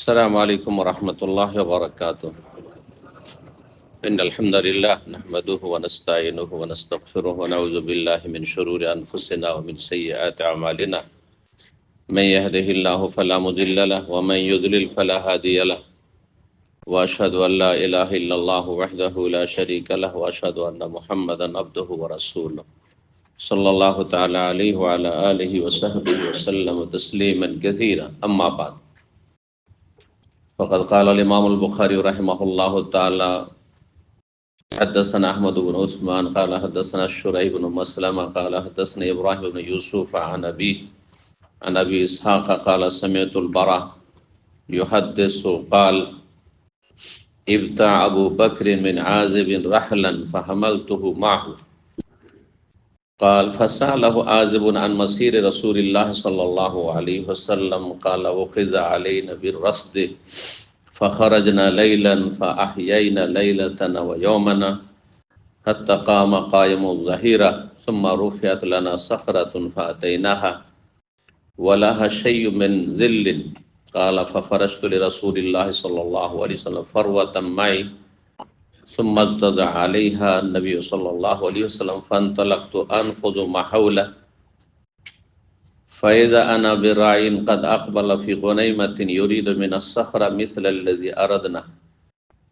السلام عليكم ورحمة الله وبركاته. إن الحمد لله نحمده ونستعينه ونستغفره ونعوذ بالله من شرور أنفسنا ومن سيئات أعمالنا. من يهده الله فلا مضل له ومن يضلل فلا هادي له. وأشهد أن لا إله إلا الله وحده لا شريك له وأشهد أن محمدا عبده ورسوله صلى الله تعالى عليه وعلى آله وصحبه وسلم تسليما كثيرا. أما بعد، فقد قال الإمام البخاري رحمه الله تعالى: حدثنا أحمد بن عثمان قال حدثنا شريح بن مسلمة قال حدثنا إبراهيم بن يوسف عن أبي إسحاق قال سمعت البراء يحدث قال: ابتاع أبو بكر من عازب رحلا فحملته معه. قال فسأله عازب عن مسير رسول الله صلى الله عليه وسلم قال أخذ علينا بالرصد فخرجنا ليلا فأحيينا ليلتنا ويومنا حتى قام قائم الظهيرة ثم رفعت لنا صخرة فأتيناها ولها شيء من ذل. قال ففرشت لرسول الله صلى الله عليه وسلم فروة معي ثم اتضع عليها النبي صلى الله عليه وسلم فانطلقت أنفض ما حوله فإذا أنا براع قد أقبل في غنيمة يريد من الصخرة مثل الذي أردنا.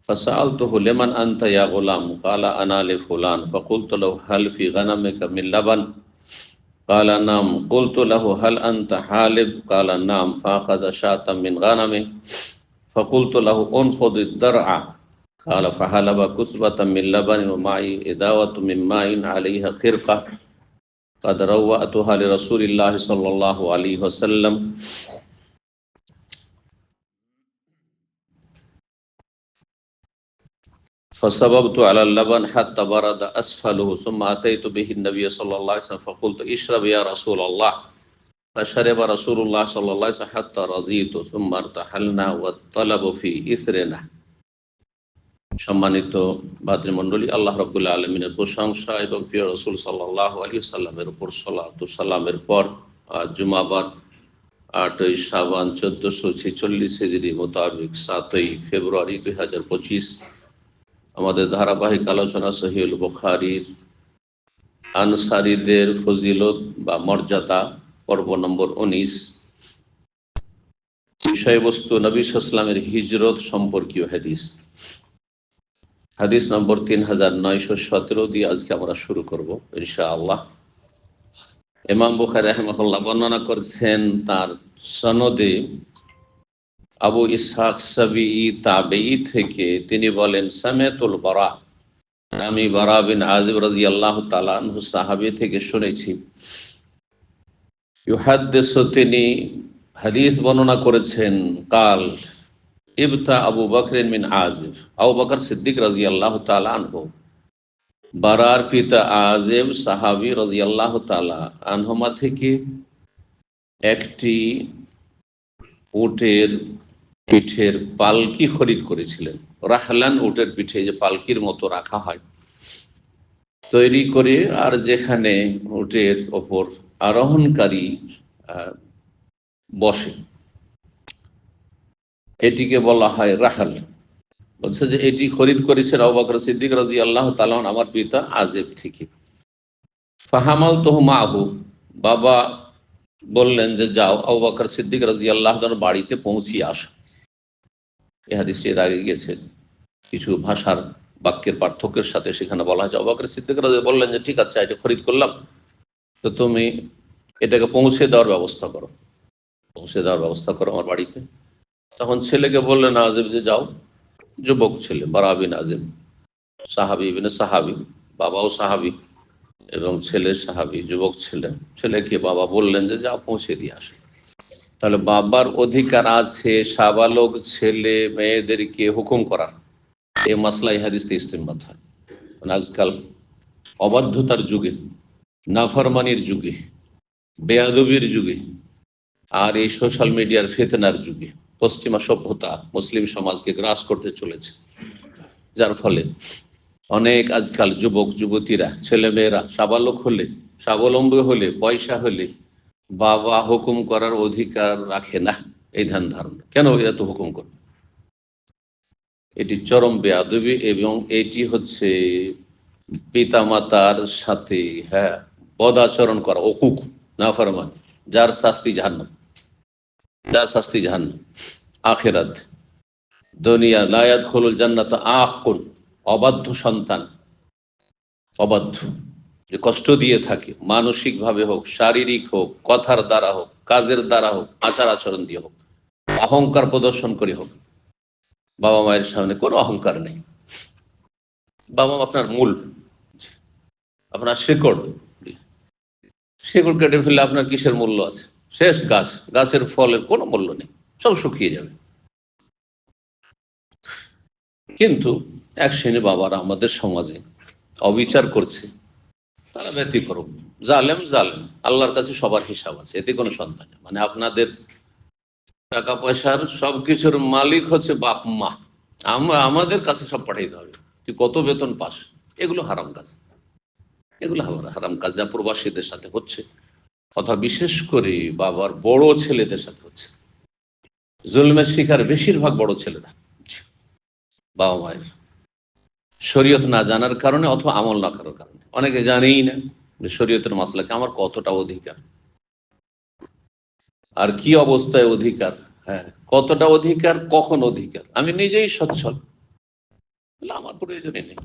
فسألته لمن أنت يا غلام؟ قال أنا لفلان. فقلت له هل في غنمك من لبن؟ قال نعم. قلت له هل أنت حالب؟ قال نعم. فأخذ شاة من غنمه فقلت له انفض الدرع. قال فحلب كسبة من لبن ومعي إداوة من ماء عليها خرقة قد روأتها لرسول الله صلى الله عليه وسلم. فصببت على اللبن حتى برد أسفله ثم أتيت به النبي صلى الله عليه وسلم فقلت اشرب يا رسول الله. فشرب رسول الله صلى الله عليه وسلم حتى رضيت ثم ارتحلنا والطلب في إثرنا. সম্মানিত ভাতৃমণ্ডলী, আল্লাহ রাব্বুল আলামিনের প্রশংসা এবং প্রিয় রাসূল সাল্লাল্লাহু আলাইহি সাল্লামের উপর সালাত ও সালামের পর জুমাবার 8ই শাবান 1446 হিজরি মোতাবেক 7ই ফেব্রুয়ারি 2025 আমাদের ধারাবাহিক আলোচনা সহিহুল বুখারীর আনসারীদের ফজিলত বা মর্যাদা পর্ব নম্বর 19। বিষয়বস্তু নবী সাল্লাল্লাহু আলাইহি ওয়াসাল্লামের হিজরত সম্পর্কীয় হাদিস। হাদিস নম্বর 3917 দিয়ে আজকে আমরা শুরু করব ইনশাআল্লাহ। ইমাম বুখারী রাহিমাহুল্লাহ বর্ণনা করছেন তার সনদে আবু ইসহাক সাবিঈ তাবেঈ থেকে, তিনি বলেন সামিতুল বারা, আমি বারা বিন আযিব রাদিয়াল্লাহু তাআলা আনহু সাহাবী থেকে শুনেছি। ইউহাদ্দিসু, তিনি হাদিস বর্ণনা করেছেন, কাল ইবতা আবু বকর মিন আযিব, আবু বকর সিদ্দিক রাদিয়াল্লাহু তাআলা আনহু, বারার পিতা আযিব সাহাবী রাদিয়াল্লাহু তাআলা আনহুমা থেকে একটি উটের পিঠের পালকি খরিদ করেছিলেন। রাহলান, উটের পিঠে যে পালকির মতো রাখা হয় তৈরি করে, আর যেখানে উটের ওপর আরোহণকারী বসে এটিকে বলা হয় রাহল। বলছে যে এটি খরিদ করেছেন আবু বকর সিদ্দিক রাদিয়াল্লাহু তাআলা আমার পিতা আযিব থেকে। ফাহামালতুহু মাহু, বাবা বললেন যে যাও আবু বকর সিদ্দিক রাদিয়াল্লাহু তাআলার বাড়িতে পৌঁছিয়ে আসো। এই হাদিসটি এর আগে গেছে, কিছু ভাষার বাক্যের পার্থক্যের সাথে সেখানে বলা হয়েছে আবু বকর সিদ্দিক রাদিয়াল্লাহু বললেন যে ঠিক আছে, এটা খরিদ করলাম, তো তুমি এটাকে পৌঁছে দেওয়ার ব্যবস্থা করো, পৌঁছে দেওয়ার ব্যবস্থা করো আমার বাড়িতে। তখন ছেলেকে বললেন আযিব যে যাও। যুবক ছেলে বারা বিন আযিব, সাহাবী ইবনে সাহাবী, বাবাও সাহাবী এবং ছেলে সাহাবী, যুবক ছেলে। ছেলেকে বাবা বললেন যে যাও পৌঁছে দিয়ে আসো। তাহলে বাবার অধিকার আছে সাবালক ছেলে মেয়েদেরকে হুকুম করার। এই মাসলা এই হাদিসে ইস্তেমবাদ হয়। আজকাল অবাধ্যতার যুগে, নাফরমানির যুগে, বেয়াদবির যুগে, আর এই সোশ্যাল মিডিয়ার ফিতনার যুগে পশ্চিমা সভ্যতা মুসলিম সমাজকে গ্রাস করতে চলেছে, যার ফলে অনেক আজকাল যুবক যুবতীরা, ছেলেমেয়েরা সাবালক হলে, স্বাবলম্বী হলে, পয়সা হলে বাবা হুকুম করার অধিকার রাখে না। এই ধ্যান ধারণা। কেন এত হুকুম করবে? এটি চরম বেয়াদবি এবং এটি হচ্ছে পিতামাতার সাথে বদাচরণ করা, অকুক, নাফরমানি, যার শাস্তি জাহান্নাম, যার শাস্তি জাহান্নাম। আখিরাত, দুনিয়া লা ইয়াদখুলুল জান্নাতা আকুন, অবাধ্য সন্তান, অবাধ্য, যে কষ্ট দিয়ে থাকে, মানসিকভাবে হোক, শারীরিক হোক, কথার দ্বারা হোক, কাজের দ্বারা হোক, আচার আচরণ দিয়ে হোক, অহংকার প্রদর্শন করে হোক। বাবা মায়ের সামনে কোনো অহংকার নেই। বাবা মা আপনার মূল, আপনার শেকড়। শেকড় কেটে ফেললে আপনার কিসের মূল্য আছে? শেষ গাছ, গাছের ফলের কোনো মূল্য নেই, সব শুকিয়ে যাবে। কিন্তু এক শ্রেণী বাবারা আমাদের সমাজে অবিচার করছে, তারা ব্যতিক্রম, জালেম জালেম, আল্লাহর কাছে সবার হিসাব আছে, এতে কোনো সন্দেহ নেই। মানে আপনাদের টাকা পয়সার সবকিছুর মালিক হচ্ছে বাপ মা, আমাদের কাছে সব পাঠাইতে হবে, তুই কত বেতন পাস। এগুলো হারাম কাজ, এগুলো হারাম কাজ, যা প্রবাসীদের সাথে হচ্ছে, অথবা বিশেষ করে বাবার বড় ছেলেদের সাথে হচ্ছে। জুলমের শিকার বেশিরভাগ বড় ছেলেরা, বাবা মায়ের শরীয়ত না জানার কারণে অথবা আমল না করার কারণে। অনেকে জানেই না যে শরীয়তের মাসলাকে আমার কতটা অধিকার, আর কি অবস্থায় অধিকার, কতটা অধিকার, কখন অধিকার। আমি নিজেই সচ্ছল, তাহলে আমার প্রয়োজনই নেই।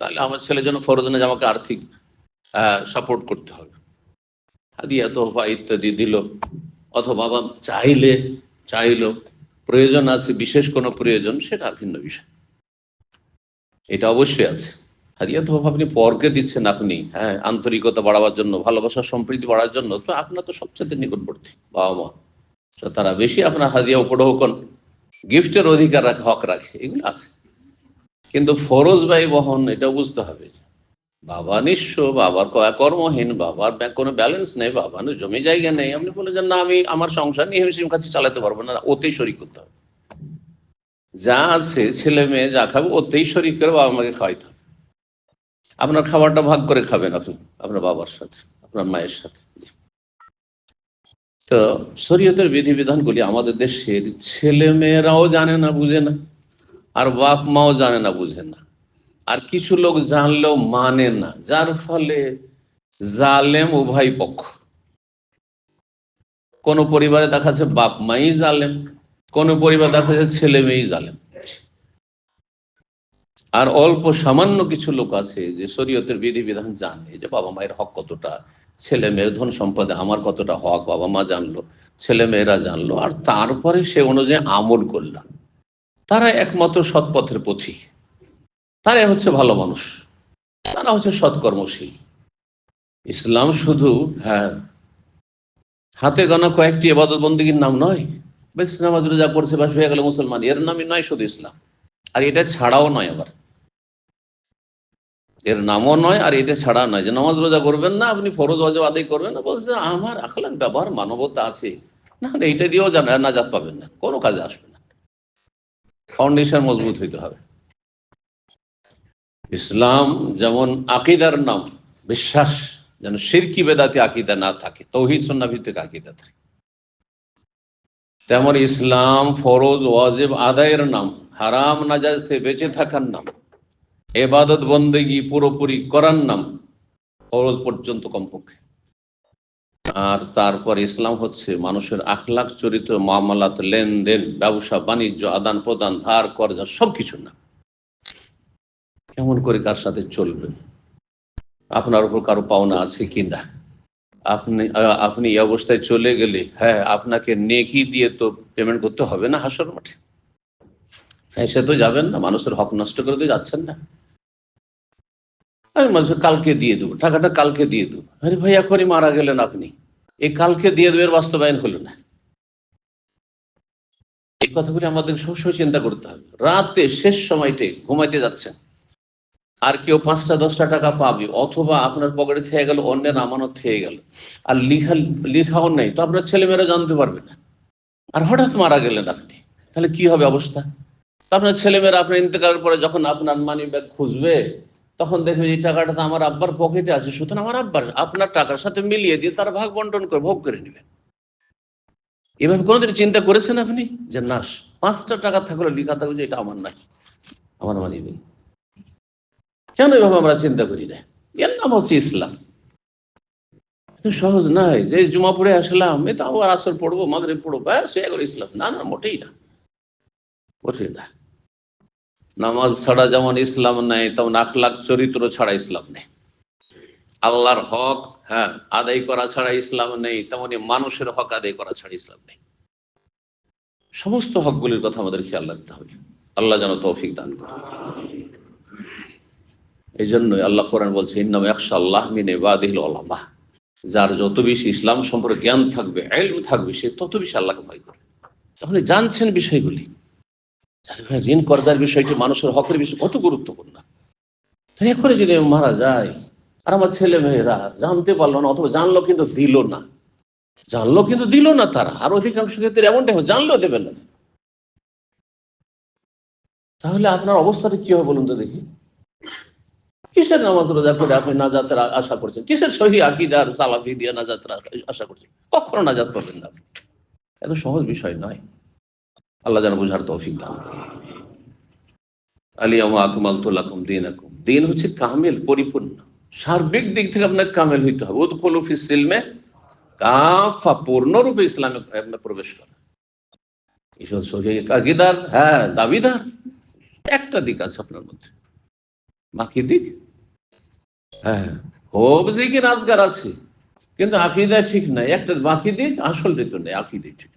তাহলে আমার ছেলের জন্য ফরজ না যে আমাকে আর্থিক সাপোর্ট করতে হবে, হাদিয়া তোহফা ইত্যাদি দিল, অথবা বাবা চাইলো, প্রয়োজন আছে, বিশেষ কোনো প্রয়োজন, সেটা ভিন্ন বিষয়, এটা অবশ্যই আছে। হাদিয়া তোহফা আপনি পরকে দিচ্ছেন, আপনি আন্তরিকতা বাড়াবার জন্য, ভালোবাসা সম্প্রীতি বাড়ার জন্য, তো আপনার তো সবচেয়ে নিকটবর্তী বাবা মা, তারা বেশি আপনার হাদিয়া উপঢৌকন, গিফটের অধিকার রাখে, হক রাখে, এগুলো আছে। কিন্তু ফরজ ব্যয় বহন, এটা বুঝতে হবে। বাবা নিঃস্ব, বাবার কর্মহীন, বাবার কোনো ব্যালেন্স নেই, বাবার জমি জায়গা নেই, আপনি বলে যান না আমি আমার সংসার নিয়ে হিমশিম খাচ্ছি, চালাতে পারবো না, ওতেই শরিক করতে হবে। যা আছে ছেলে মেয়ে যা খাবে ওতেই শরিক করে বাবা মাকে খাওয়াইতে হবে। আপনার খাবারটা ভাগ করে খাবেন আপনি আপনার বাবার সাথে, আপনার মায়ের সাথে। তো শরীয়তের বিধিবিধানগুলি আমাদের দেশের ছেলে মেয়েরাও জানে না, বুঝে না, আর বাপ মাও জানে না, বুঝে না, আর কিছু লোক জানলেও মানে না, যার ফলে জালেম উভয় পক্ষ। কোন পরিবারে দেখা যাচ্ছে বাপ মাই জালেম, কোন পরিবার দেখা যাচ্ছে ছেলে মেয়েই জালেম। আর অল্প সামান্য কিছু লোক আছে যে শরীয়তের বিধিবিধান জানে, যে বাবা মায়ের হক কতটা, ছেলে মেয়ের ধন সম্পদে আমার কতটা হক, বাবা মা জানলো, ছেলে মেয়েরা জানলো, আর তারপরে সে অনুযায়ী আমল করল, তারা একমাত্র সৎপথের পথিক, তারাই হচ্ছে ভালো মানুষ, তারা হচ্ছে সৎকর্মশীল। ইসলাম শুধু হাতে গোনা কয়েকটি ইবাদত বন্দেগীর নাম নয়, বেশ নামাজ রোজা করছে বাস হয়ে গেল মুসলমান, এর নামই নয় শুধু ইসলাম, আর এটা ছাড়াও নয়, আবার এর নামও নয়, আর এটা ছাড়া নয় যে নামাজ রোজা করবেন না, আপনি ফরজ ওয়াজিব আদায় করবেন না, বলছে আমার আখলাক ব্যবহার মানবতা আছে, না এইটা দিয়েও নাজাত পাবেন না, কোনো কাজে আসবে না। ফাউন্ডেশন মজবুত হইতে হবে। ইসলাম যেমন আকিদার নাম, বিশ্বাস, যেন শিরকি বেদাতি আকিদা না থাকে, তৌহিদ সুন্নাহ ভিত্তিক আকিদা থাকে, তেমন ইসলাম ফরজ ওয়াজিব আদায়ের নাম, হারাম নাজায়েজ থেকে বেঁচে থাকার নাম, ইবাদত বন্দেগী পুরোপুরি করার নাম, ফরজ পর্যন্ত কমপক্ষে। আর তারপর ইসলাম হচ্ছে মানুষের আখলাক, চরিত্র, মামলাত, লেনদেন, ব্যবসা বাণিজ্য, আদান প্রদান, ধার কর্জা, সবকিছু না। কেমন করে কার সাথে চলবেন, আপনার উপর কারো পাওনা আছে কিনা, আপনি এই অবস্থায় চলে গেলে আপনাকে নেকি দিয়ে তো পেমেন্ট করতে হবে না হাসর মাঠে, সে তো যাবেন না, মানুষের হক নষ্ট করে দিয়ে যাচ্ছেন না। আমি মানুষের কালকে দিয়ে দেবো, টাকাটা কালকে দিয়ে দেবো, আরে ভাই এখনই মারা গেলেন আপনি, এই কালকে দিয়ে দেবের বাস্তবায়ন হলো না। এই কথাগুলি আমাদের সবসময় চিন্তা করতে হবে। রাতে শেষ সময়তে ঘুমাইতে যাচ্ছেন, আর কেউ 5টা-10টা টাকা পাবে, অথবা আপনার পকেটে থেকে গেল, অন্যের আমানত থেকে গেল, আর লিখাও নেই, তো আপনার ছেলেমেয়েরা জানতে পারবে না, আর হঠাৎ মারা গেলেন আপনি, তাহলে কি হবে অবস্থা? আপনার ছেলেমেয়েরা আপনার ইন্তেকালের পরে যখন আপনার মানি ব্যাগ খুঁজবে, তখন দেখবে এই টাকাটা তো আমার আব্বার পকেটে আছে, সুতরাং আমার আব্বার আপনার টাকার সাথে মিলিয়ে দিয়ে তারা ভাগ বন্টন করে ভোগ করে নেবে। এভাবে কোনোদিন চিন্তা করেছেন আপনি যে না 5টা টাকা থাকলে লেখা থাকবে যে এটা আমার না, আমার মানি নেই? কেন এভাবে আমরা চিন্তা করি না? এর নাম হচ্ছে ইসলাম। সহজ নয় যে জুমা পড়ে আসলাম, এটা আবার আসর পড়বো, মাগরিব পড়বো, ব্যাস হয়ে গেল ইসলাম। না না, মোটেই না, মোটেই না। নামাজ ছাড়া যেমন ইসলাম নেই, তেমন আখলাক চরিত্র ছাড়া ইসলাম নেই। আল্লাহর হক আদায় করা ছাড়া ইসলাম নেই, তেমনি মানুষের হক আদায় করা ছাড়া ইসলাম নেই। সমস্ত হকগুলির কথা আমাদের খেয়াল রাখতে হবে। আল্লাহ যেন তৌফিক দান করে। এই জন্যই আল্লাহ কোরআন বলছে ইন্নামা ইয়াখশাল্লাহ মিন ইবাদিহিল উলামা। যার যত বেশি ইসলাম সম্পর্কে জ্ঞান থাকবে, ইলম থাকবে, সে তত বেশি আল্লাহকে ভয় করে। তাহলে জানছেন বিষয়গুলি, ঋণ কর্জার বিষয়টি মানুষের হকের বিষয় কত গুরুত্বপূর্ণ। এখনই যদি মারা যায় আর আমার ছেলে মেয়েরা জানতে পারলো না, অথবা জানলো কিন্তু দিল না, জানলো কিন্তু দিল না, তারা আর অধিকাংশ ক্ষেত্রে এমনটাই হয়, জানলেও দেবেন না। তাহলে আপনার অবস্থাটা কি হবে বলুন তো দেখি? কিসের নামাজ রোজা করে আপনি নাজাতের আশা করছেন? কিসের সহি আকীদার সালাফি দিয়ে নাজাতের আশা করছেন? কখনো নাজাত পাবেন না। এত সহজ বিষয় নয়। আল্লাহ যেন বুঝার তৌফিক দান করেন। আলিয়ামা আকমালতু লাকুম দীনাকুম। দিন হচ্ছে কামেল, পরিপূর্ণ। সার্বিক দিক থেকে আপনাকে কামেল হইতে হবে। উদখুলু ফিস সিলমে কাফা, পূর্ণরূপে ইসলামে প্রবেশ করা। ঈশ্বর সহি আকীদার দাবিদার একটা দিক আছে আপনার মধ্যে, বাকি দিক খুব জিকির আজগার আছে, কিন্তু আকীদা ঠিক নাই। একটা বাকি দিক, আসল দিক নেই, আকীদা ঠিক।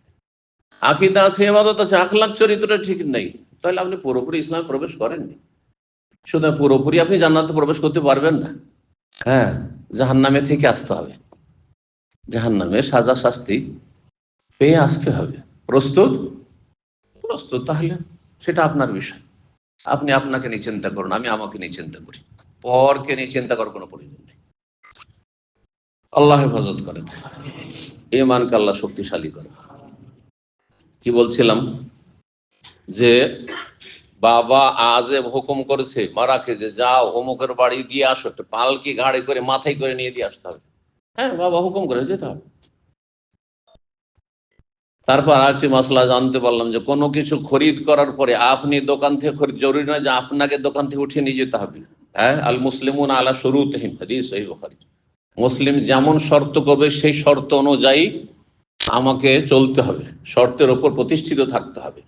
আকীদা আছে, ইবাদত আছে, আখলাক চরিত্রটা ঠিক নেই, তাহলে আপনি পুরোপুরি ইসলামে প্রবেশ করেননি। শুধু পুরোপুরি আপনি জান্নাতে প্রবেশ করতে পারবেন না। জাহান্নামে থেকে আসতে হবে, জাহান্নামের সাজা শাস্তি পেয়ে আসতে হবে। প্রস্তুত? প্রস্তুত। তাহলে সেটা আপনার বিষয়। আপনি আপনাকে নিয়ে চিন্তা করুন, আমি আমাকে নিয়ে চিন্তা করি। পরকে নিয়ে চিন্তা করার কোনো প্রয়োজন নেই। আল্লাহ হেফাজত করেন, ঈমানকে আল্লাহ শক্তিশালী করেন। কি বলছিলাম? যে বাবা আজেব হুকুম করেছে মারাকে যে যাও অমুকের বাড়ি দিয়ে আসো, একটা পালকি গাড়ি করে মাথায় করে নিয়ে দিয়ে আসতে হবে। বাবা হুকুম করে যেতে হবে। তারপর আরেকটি মশলা জানতে পারলাম যে কোনো কিছু খরিদ করার পরে আপনি দোকান থেকে খরিদ, জরুরি নয় যে আপনাকে দোকান থেকে উঠিয়ে নিয়ে যেতে হবে। আল মুসলিমুন আলা শুরুতিহিম, হাদিস সহিহ বুখারী। মুসলিম যেমন শর্ত করবে সেই শর্ত অনুযায়ী আমাকে চলতে হবে, শর্তের ওপর প্রতিষ্ঠিত থাকতে হবে।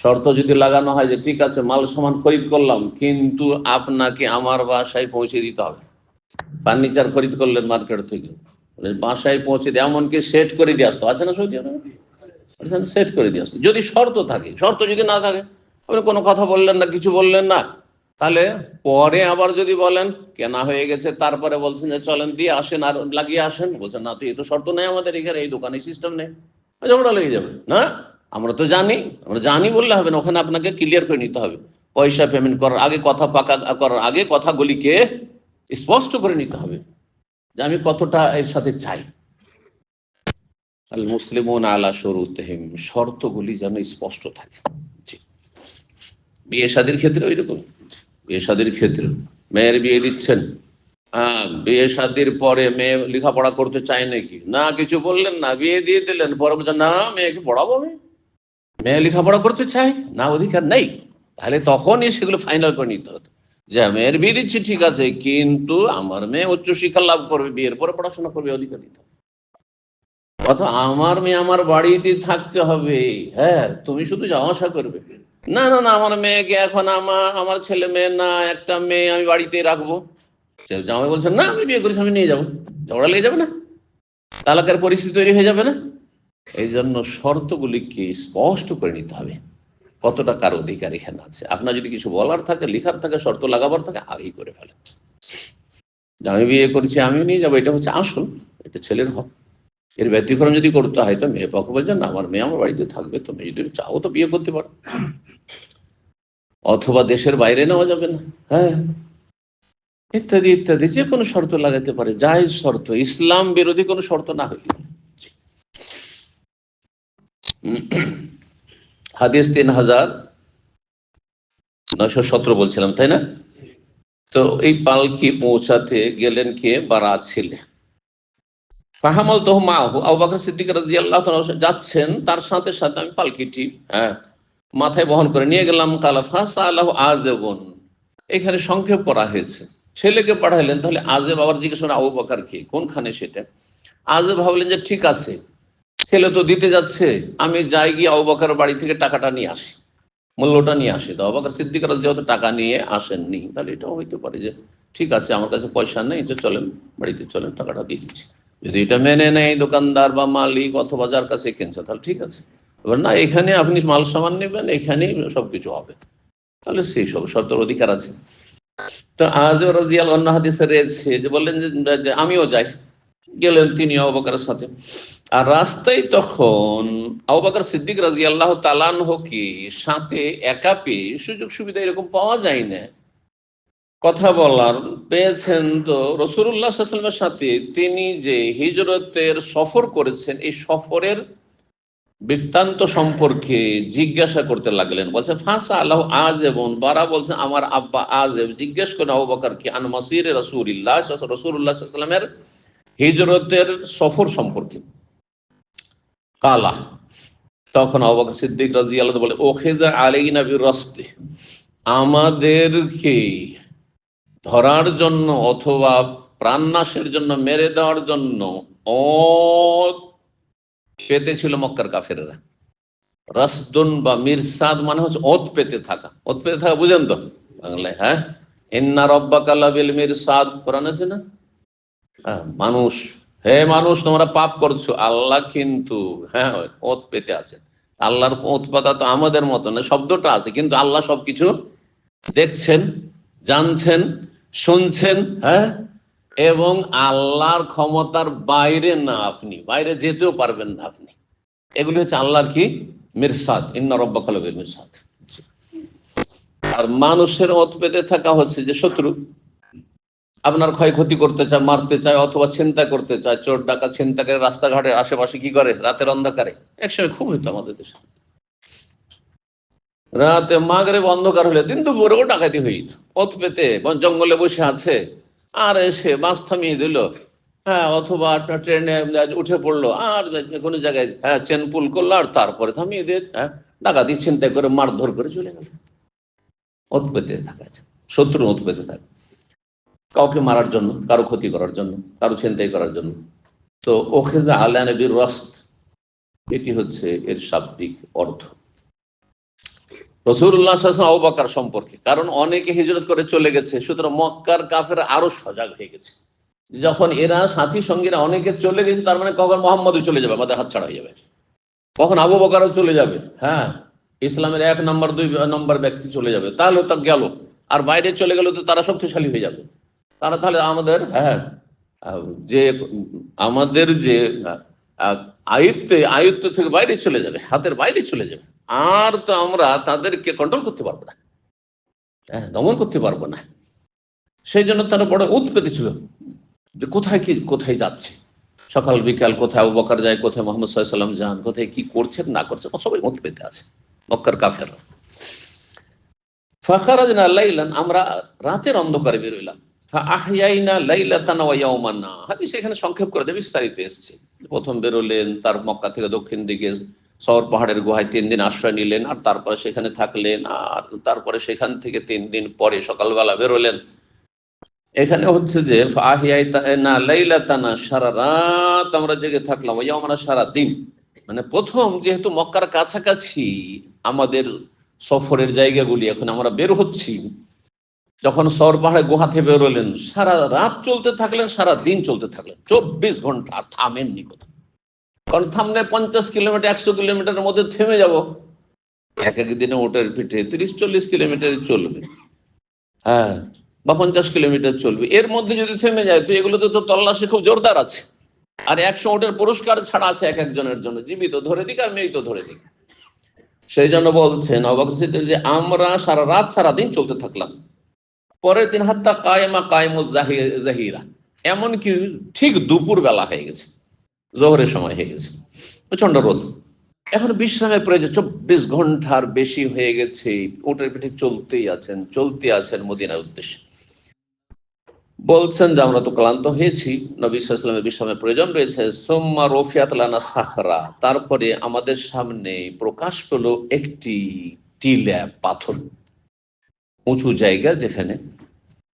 শর্ত যদি লাগানো হয় যে ঠিক আছে মাল সামান খরিদ করলাম, কিন্তু আপনাকে আমার বাসায় পৌঁছে দিতে হবে। ফার্নিচার খরিদ করলেন মার্কেট থেকে, বাসায় পৌঁছে দিয়ে এমনকি সেট করে দিয়ে আসতো, আছে না সৌদি আরবে? সেট করে দিয়ে আসতো, যদি শর্ত থাকে। শর্ত যদি না থাকে, আপনি কোনো কথা বললেন না, কিছু বললেন না, তাহলে পরে আবার যদি বলেন কেনা হয়ে গেছে, তারপরে বলছেন যে চলেন দিয়ে আসেন আর লাগিয়ে আসেন, বলছেন না তো এই তো শর্ত নেই আমাদের এখানে, এই দোকানে সিস্টেম নেই, ঝগড়া লেগে যাবে না। আমরা তো জানি, আমরা জানি বললে হবে না, ওখানে আপনাকে ক্লিয়ার করে নিতে হবে। পয়সা পেমেন্ট করার আগে, কথা পাকা করার আগে কথাগুলিকে স্পষ্ট করে নিতে হবে যে আমি কতটা এর সাথে চাই। আল মুসলিমুন আলা শুরুতিহিম, শর্তগুলি যেন স্পষ্ট থাকে। বিয়ে শাদীর ক্ষেত্রে ওই রকম। বিয়ে শাদীর ক্ষেত্রে মেয়ের বিয়ে দিচ্ছেন, বিয়ে শাদীর পরে মেয়ে লেখাপড়া করতে চায় নাকি, না কিছু বললেন না, বিয়ে দিয়ে দিলেন, পরে বলছেন না মেয়েকে পড়াবো আমি, মেয়ে লেখাপড়া করতে চায় না, অধিকার নেই। তাহলে তখনই সেগুলো ফাইনাল করে নিতে হতো যে মেয়ের বিয়ে দিচ্ছি ঠিক আছে, কিন্তু আমার মেয়ে উচ্চশিক্ষা লাভ করবে, বিয়ের পরে পড়াশোনা করবে, অধিকার নিতে হবে। অথবা আমার মেয়ে আমার বাড়িতে থাকতে হবে, তুমি শুধু যাওয়া আসা করবে। না না না, আমার মেয়েকে এখন আমার ছেলে মেয়ে না, একটা মেয়ে আমি বাড়িতে রাখবো। জামাই বলছেন না আমি বিয়ে করেছি, আমি নিয়ে যাবো, ঝগড়া লেগে যাবে না, তালাকের পরিস্থিতি তৈরি হয়ে যাবে না? এই জন্য শর্তগুলিকে স্পষ্ট করে নিতে হবে, কতটা কার অধিকার এখানে আছে। আপনার যদি কিছু বলার থাকে, লেখার থাকে, শর্ত লাগাবার থাকে, আগেই করে ফেলেন। আমি বিয়ে করেছি আমিও নিয়ে যাবো, এটা হচ্ছে আসল, এটা ছেলের হক। এর ব্যতিক্রম যদি করতে হয় তো মেয়ে পক্ষ বলছেন না আমার মেয়ে আমার বাড়িতে থাকবে, তুমি যদি চাও তো বিয়ে করতে পারো, অথবা দেশের বাইরে নেওয়া যাবে না, ইত্যাদি ইত্যাদি যে কোনো শর্ত লাগাতে পারে, জায়েজ শর্ত, ইসলাম বিরোধী কোনো শর্ত না হইলে। হাদিস 3917 বলছিলাম, তাই না? তো এই পালকি পৌঁছাতে গেলেন কে? বারাত ছেলে। ফাহামাল তহু মাহু, আবু বকর সিদ্দিক রাদিয়াল্লাহু তাআলা যাচ্ছেন, তার সাথে সাথে আমি পালকিটি মাথায় বহন করে নিয়ে গেলাম। কালা ফাসালাহু আযেবুন, এখানে সংক্ষেপ করা হয়েছে, ছেলেকে পাঠাইলেন। তাহলে আজেব আবার জিজ্ঞেস করেন আবু বকর কে, কোনখানে সেটা? আজেব ভাবলেন যে ঠিক আছে, ছেলে তো দিতে যাচ্ছে, আমি যাই গিয়ে আবু বকরের বাড়ি থেকে টাকাটা নিয়ে আসি, মূল্যটা নিয়ে আসি। তো আবু বকর সিদ্দিক যেহেতু টাকা নিয়ে আসেননি, তাহলে এটাও হইতে পারে যে ঠিক আছে, আমার কাছে পয়সা নেই, তো চলেন বাড়িতে, চলেন টাকাটা দিয়ে দিচ্ছি। যদি এটা মেনে নেয় দোকানদার বা মালিক অথবা যার কাছে কিনছে, তাহলে ঠিক আছে। এবার না, এখানে আপনি মাল সামান নেবেন, এখানেই সবকিছু হবে, তাহলে সেই সব শর্তের অধিকার আছে। তো আজ রাদিয়াল্লাহু আনহু হাদিসে রয়েছে যে বললেন যে আমিও যাই। গেলেন তিনি আবু বকরের সাথে। আর রাস্তায় তখন আবু বকর সিদ্দিক রাদিয়াল্লাহু তাআলা আনহুকে সাথে একা পেয়ে, সুযোগ সুবিধা এরকম পাওয়া যায় না কথা বলার, পেয়েছেন তো রাসূলুল্লাহ সাল্লাল্লাহু আলাইহি ওয়াসাল্লামের সাথে তিনি যে হিজরতের সফর করেছেন, এই সফরের বৃত্তান্ত সম্পর্কে জিজ্ঞাসা করতে লাগলেন। বলছে ফাসা আল্লাহ আজেবন, বারা বলছে আমার আব্বা আজেব জিজ্ঞেস করেন আবু বকরকে আন মাসিরে রাসূলিল্লাহ, রাসূলুল্লাহ সাল্লাল্লাহু আলাইহি ওয়াসাল্লামের হিজরতের সফর সম্পর্কে। কালা, তখন আবু বকর সিদ্দিক রাদিয়াল্লাহু আনহু বলে ওখিযা আলাইনা বিরাসদি, আমাদেরকে ধরার জন্য অথবা প্রাণনাশের জন্য, মেরে দেওয়ার জন্য পেতে ছিল মক্কার কাফেররা। রাসদুন বা মিরসাদ মানে হচ্ছে ওত পেতে থাকা। ওত পেতে থাকা বুঝেন তো বাংলায়? হ্যাঁ, ইন্না রব্বাকা লাবিল মিরসাদ, কোরআন আছে না? হ্যাঁ, মানুষ, হে মানুষ তোমরা পাপ করছো, আল্লাহ কিন্তু হ্যাঁ ওত পেতে আছে। আল্লাহর ওত পাতা তো আমাদের মতো না, শব্দটা আছে, কিন্তু আল্লাহ সবকিছু দেখছেন, জানছেন, শুনছেন। হ্যাঁ, এবং আল্লাহর ক্ষমতার বাইরে না, আপনি বাইরে যেতেও পারবেন না আপনি। এগুলি হচ্ছে আল্লাহর কি মিরসাদ, ইন্না রব্বাকা লাবিল মিরসাদ। আর মানুষের ওত পেতে থাকা হচ্ছে যে শত্রু আপনার ক্ষয়ক্ষতি করতে চায়, মারতে চায়, অথবা ছিনতাই করতে চায়। চোর ডাকাত ছিনতাই রাস্তাঘাটের আশেপাশে কি করে রাতের অন্ধকারে, একসময় খুব হইতো আমাদের দেশে। রাতে মাগরিব অন্ধকার হলে দিন দুপুরেও ডাকাতি হয়ে যেত। ওত পেতে জঙ্গলে বসে আছে, আর এসে বাস থামিয়ে দিল, হ্যাঁ, অথবা ট্রেনে উঠে পড়লো, আর কোনো জায়গায় চেন পুল করলো, আর তারপরে থামিয়ে দিয়ে ডাকাতি ছিনতাই করে মারধর করে চলে গেল। ওত পেতে থাকা, শত্রু ওত পেতে থাকে কাউকে মারার জন্য, কারো ক্ষতি করার জন্য, কারো ছিনতাই করার জন্য। তো ওখেজা আলা নবীর রাসদ, এটি হচ্ছে এর শাব্দিক অর্থ। রাসূলুল্লাহ সাল্লাল্লাহু আলাইহি ওয়াসাল্লাম আবু বকর সম্পর্কে, কারণ অনেকে হিজরত করে চলে গেছে, সুতরাং মক্কার কাফেররা আরো সজাগ হয়ে গেছে। যখন এরা সাথী সঙ্গীরা অনেকে চলে গেছে, তার মানে কখন মুহাম্মদও চলে যাবে, আমাদের হাতছাড়া হয়ে যাবে, কখন আবু বকরও চলে যাবে। হ্যাঁ, ইসলামের 1 নম্বর 2 নম্বর ব্যক্তি চলে যাবে, তাহলে তো গেল। আর বাইরে চলে গেলে তো তারা শক্তিশালী হয়ে যাবে। তারা তাহলে আমাদের যে আমাদের যে আয়ত্ত থেকে বাইরে চলে যাবে, হাতের বাইরে চলে যাবে। আর তো আমরা তাদেরকে কন্ট্রোল করতে পারবো না, দমন করতে পারবো না। সেই জন্য তারা বড় উৎপেতে ছিল যে কোথায় কি, কোথায় যাচ্ছে, সকাল বিকাল কোথায় আবু বকর যায়, কোথায় মুহাম্মদ সাল্লাল্লাহু আলাইহি ওয়াসাল্লাম যান, কোথায় কি করছেন না করছেন, সবাই উৎপেতে আছে মক্কার কাফেররা। ফাখারাজনা লাইলান, আমরা রাতের অন্ধকারে বেরোইলাম। ফাআহইয়াইনা লাইলাতান ওয়া ইয়াওমানা, হাদিস এখানে সংক্ষেপ করে দেব, বিস্তারিত এসেছে। প্রথম বেরোলেন, তার মক্কা থেকে দক্ষিণ দিকে সওর পাহাড়ের গুহায় 3 দিন আশ্রয় নিলেন, আর তারপরে সেখানে থাকলেন, আর তারপরে সেখান থেকে 3 দিন পরে সকালবেলা বেরোলেন। এখানে হচ্ছে যে ফাআহইয়াইনা লাইলাতানা, সারা রাত আমরা জেগে থাকলাম, ওয়া ইয়াওমানা, সারা দিন। মানে প্রথম যেহেতু মক্কার কাছাকাছি আমাদের সফরের জায়গাগুলি, এখন আমরা বের হচ্ছি, যখন সওর পাহাড়ে গুহা থেকে বেরোলেন, সারা রাত চলতে থাকলেন, সারা দিন চলতে থাকলেন, 24 ঘন্টা, আর থামেননি কোথাও। কারণ থামলে 50 কিলোমিটার 100 কিলোমিটারের মধ্যে থেমে যাব, এক এক দিনে ওটার পিঠে 30-40 কিলোমিটার চলবে, হ্যাঁ, বা 50 কিলোমিটার চলবে। এর মধ্যে যদি থেমে যায়, তো এগুলোতে তো তল্লাশি খুব জোরদার আছে, আর 100 ওটের পুরস্কার ছাড়া আছে এক একজনের জন্য, জীবিত ধরে দিক আর মৃত ধরে দিক। সেই জন্য বলছেন আবু বকর সিদ্দিক যে আমরা সারা রাত সারা দিন চলতে থাকলাম। পরের দিন হাত্তা কায়েমুজ জাহিরা, এমনকি ঠিক দুপুর বেলা হয়ে গেছে, জোহরের সময় হয়ে গেছে, প্রচন্ড রোদ। এখন বিশ্রামের প্রয়োজন, 24 ঘন্টার বেশি হয়ে গেছে, উটের পিঠে চলতে আছেন মদিনার উদ্দেশ্যে। বলছেন যে আমরা তো ক্লান্ত হয়েছি, নবী সাল্লাল্লাহু আলাইহি ওয়াসাল্লামের বিশ্রামের প্রয়োজন রয়েছে। সুম্মা রুফিয়াত লানা সাখরা, তারপরে আমাদের সামনে প্রকাশ পেল একটি টিলা, পাথর, উঁচু জায়গা যেখানে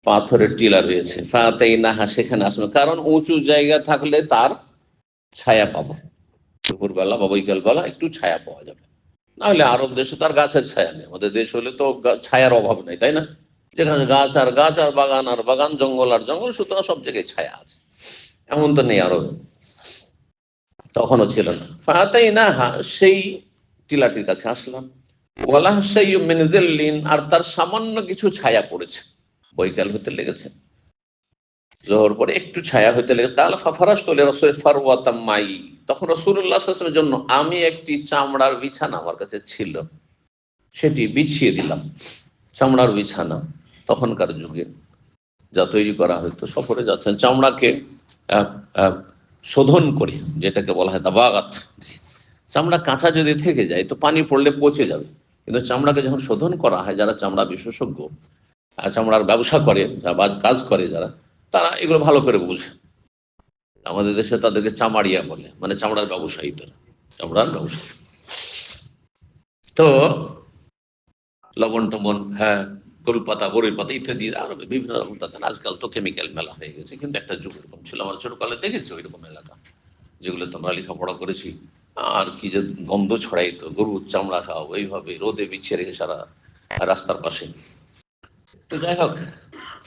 পাথরের টিলা রয়েছে। ফাতাইনাহা, সেখানে আসবে, কারণ উঁচু জায়গা থাকলে তার ছায়া পাবো, দুপুরবেলা বা বিকেলবেলা একটু ছায়া পাওয়া যাবে। নাহলে আরব দেশে তার গাছের ছায়া নেই, আমাদের দেশ হলে তো ছায়ার অভাব নেই, তাই না? যেখানে গাছ আর গাছ আর বাগান আর বাগান, জঙ্গল আর জঙ্গল, সুতরাং সব জায়গায় ছায়া আছে। এমন তো নেই আরবে, তখনও ছিল না। ফাতাইনাহা, সেই টিলাটির কাছে আসলাম। ওয়ালাহ শাইয়্যু মিন যিল্লিন, আর তার সামান্য কিছু ছায়া পড়েছে, বৈকাল হতে লেগেছে, জোহর পরে একটু ছায়া হতে লেগে। কাল ফারাশতু লিরাসূল ফারওয়াতাম মাই, তখন রাসূলুল্লাহ সাল্লাল্লাহু আলাইহি ওয়াসাল্লামের জন্য আমি একটি চামড়ার বিছানা আমার কাছে ছিল, সেটি বিছিয়ে দিলাম। চামড়ার বিছানা তখনকার যুগে যা তৈরি করা হতো, সফরে যাচ্ছেন, চামড়াকে আহ, আহ, শোধন করে, যেটাকে বলা হয় দাবাগাত। চামড়া কাঁচা যদি থেকে যায় তো পানি পড়লে পচে যাবে, কিন্তু চামড়াকে যখন শোধন করা হয়, যারা চামড়া বিশেষজ্ঞ, চামড়ার ব্যবসা করে, কাজ করে যারা, তারা এগুলো ভালো করে বুঝে। আমাদের দেশে তাদেরকে চামারিয়া বলে, মানে চামড়ার ব্যবসায়ী, তারা চামড়ার ব্যবসায়ী। তো লবণ টবণ, হ্যাঁ, গরুর পাতা, বড়ির পাতা ইত্যাদি আরো বিভিন্ন রকম তাদের, আজকাল তো কেমিক্যাল মেলা হয়ে গেছে, কিন্তু একটা যুগ এরকম ছিল। আমার ছোটকালে দেখেছি ওইরকম এলাকা, যেগুলো তোমরা লেখাপড়া করেছি। আর কি যে গন্ধ ছড়াইতো, গরুর চামড়া সব ওইভাবে রোদে বিছিয়ে রেখে সারা রাস্তার পাশে। তো যাই হোক,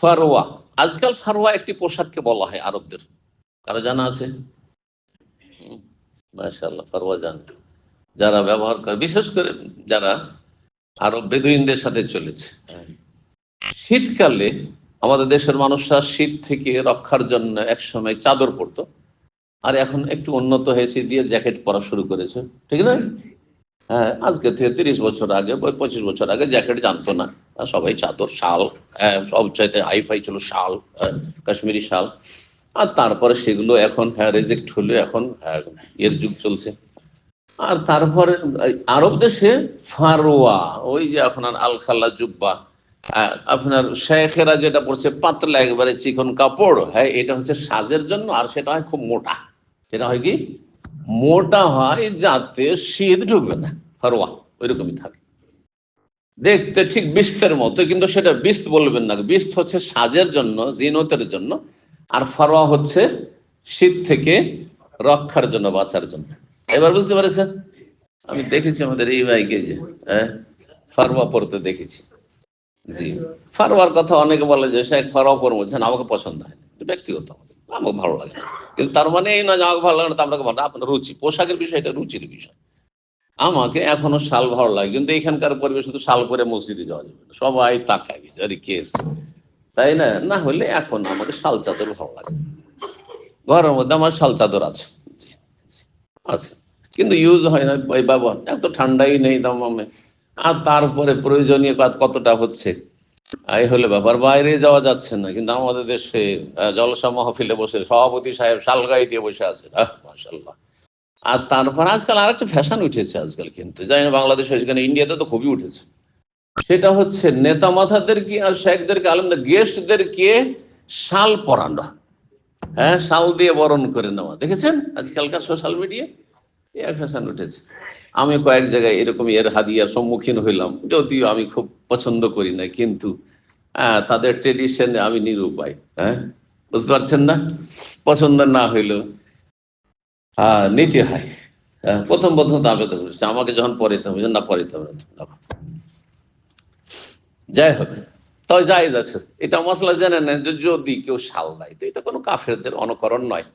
ফারোয়া, আজকাল ফারোয়া একটি পোশাককে বলা হয় আরবদের, কারো জানা আছে? মাশাআল্লাহ, ফারোয়া জান, যারা ব্যবহার করে, বিশেষ করে যারা আরব বেদুইনদের সাথে চলেছে। শীতকালে আমাদের দেশের মানুষরা শীত থেকে রক্ষার জন্য একসময় চাদর পরতো, আর এখন একটু উন্নত হয়েছে দিয়ে জ্যাকেট পরা শুরু করেছে, ঠিক না? হ্যাঁ, আজকে থেকে 30 বছর আগে, 25 বছর আগে জ্যাকেট জানতো না, সবাই চাদর, শাল, হ্যাঁ, সব চাইতে হাইফাই ছিল শাল, কাশ্মীরি শাল। আর তারপরে সেগুলো এখন, হ্যাঁ, রেজেক্ট হলো, এখন এর যুগ চলছে। আর তারপরে আরব দেশে ফারোয়া, ওই যে আপনার আল খাল্লা জুব্বা, আপনার শেখেরা যেটা পড়ছে পাতলা একবারে চিকন কাপড়, হ্যাঁ, এটা হচ্ছে সাজের জন্য, আর সেটা হয় খুব মোটা। সেটা হয় কি, মোটা হয় যাতে শীত ঢুকবে না। ফারোয়া ওইরকমই থাকে, দেখতে ঠিক বিস্তের মতো, কিন্তু সেটা বিস্ত বলবেন না, বিস্ত হচ্ছে সাজের জন্য, জিনতের জন্য। আর ফারোয়া হচ্ছে শীত থেকে রক্ষার জন্য, বাঁচার জন্য। এবার বুঝতে পেরেছেন? আমি দেখেছি আমাদের এই ভাইকে, যে হ্যাঁ, ফারওয়া পড়তে দেখেছি। জি, ফারওয়ার কথা অনেকে বলে যে শেখ ফারওয়া পরে বলছেন, আমাকে পছন্দ হয় না, এটা ব্যক্তিগত, আমাকে ভালো লাগে। কিন্তু তার মানে এই না যে আমাকে ভালো লাগে না, তা আপনাকে ভালো, আপনার রুচি, পোশাকের বিষয়, এটা রুচির বিষয়। আমাকে এখনো শাল ভালো লাগে, কিন্তু এখানকার পরিবেশে তো শাল পরে মসজিদে যাওয়া যাবে না, সবাই তাকায় আরে কেস, তাই না? না হলে এখন আমাকে শাল চাদর ভালো লাগে, ঘরের মধ্যে আমার শাল চাদর আছে, আছে, কিন্তু ইউজ হয় না, ওই ব্যবহার, এত ঠান্ডাই নেই দামামে। আর তারপরে প্রয়োজনীয় কাজ কতটা হচ্ছে, এই হলে ব্যাপার, বাইরে যাওয়া যাচ্ছে না। কিন্তু আমাদের দেশে জলসা মাহফিলে বসে সভাপতি সাহেব শালগাই দিয়ে বসে আছেন, মাশাআল্লাহ। আর তারপর আজকাল আরেকটা ফ্যাশন উঠেছে আজকাল, কিন্তু জানি না বাংলাদেশে, সেখানে ইন্ডিয়াতে তো খুবই উঠেছে। সেটা হচ্ছে নেতা মাথাদেরকে আর শেখদেরকে, আলমদের গেস্টদেরকে শাল পরানো, হ্যাঁ, শাল দিয়ে বরণ করে নেওয়া, দেখেছেন আজকালকার সোশ্যাল মিডিয়া ফ্যাশন উঠেছে। আমি কয়েক জায়গায় এরকম এর হাদিয়ার সম্মুখীন হইলাম, যদিও আমি খুব পছন্দ করি না, কিন্তু তাদের ট্রেডিশনে আমি নিরুপায়। হ্যাঁ, বুঝতে পারছেন না? পছন্দ না হইলেও নিতে হয়। প্রথম প্রথম তো আবেদন করছে, আমাকে যখন পড়িতে হবে, না পড়িতে হবে না। যাই হোক, তাই জায়েজ আছে, এটা মশলা জেনে নেন যে যদি কেউ শাল দেয়, তো এটা কোনো কাফেরদের অনুকরণ নয়।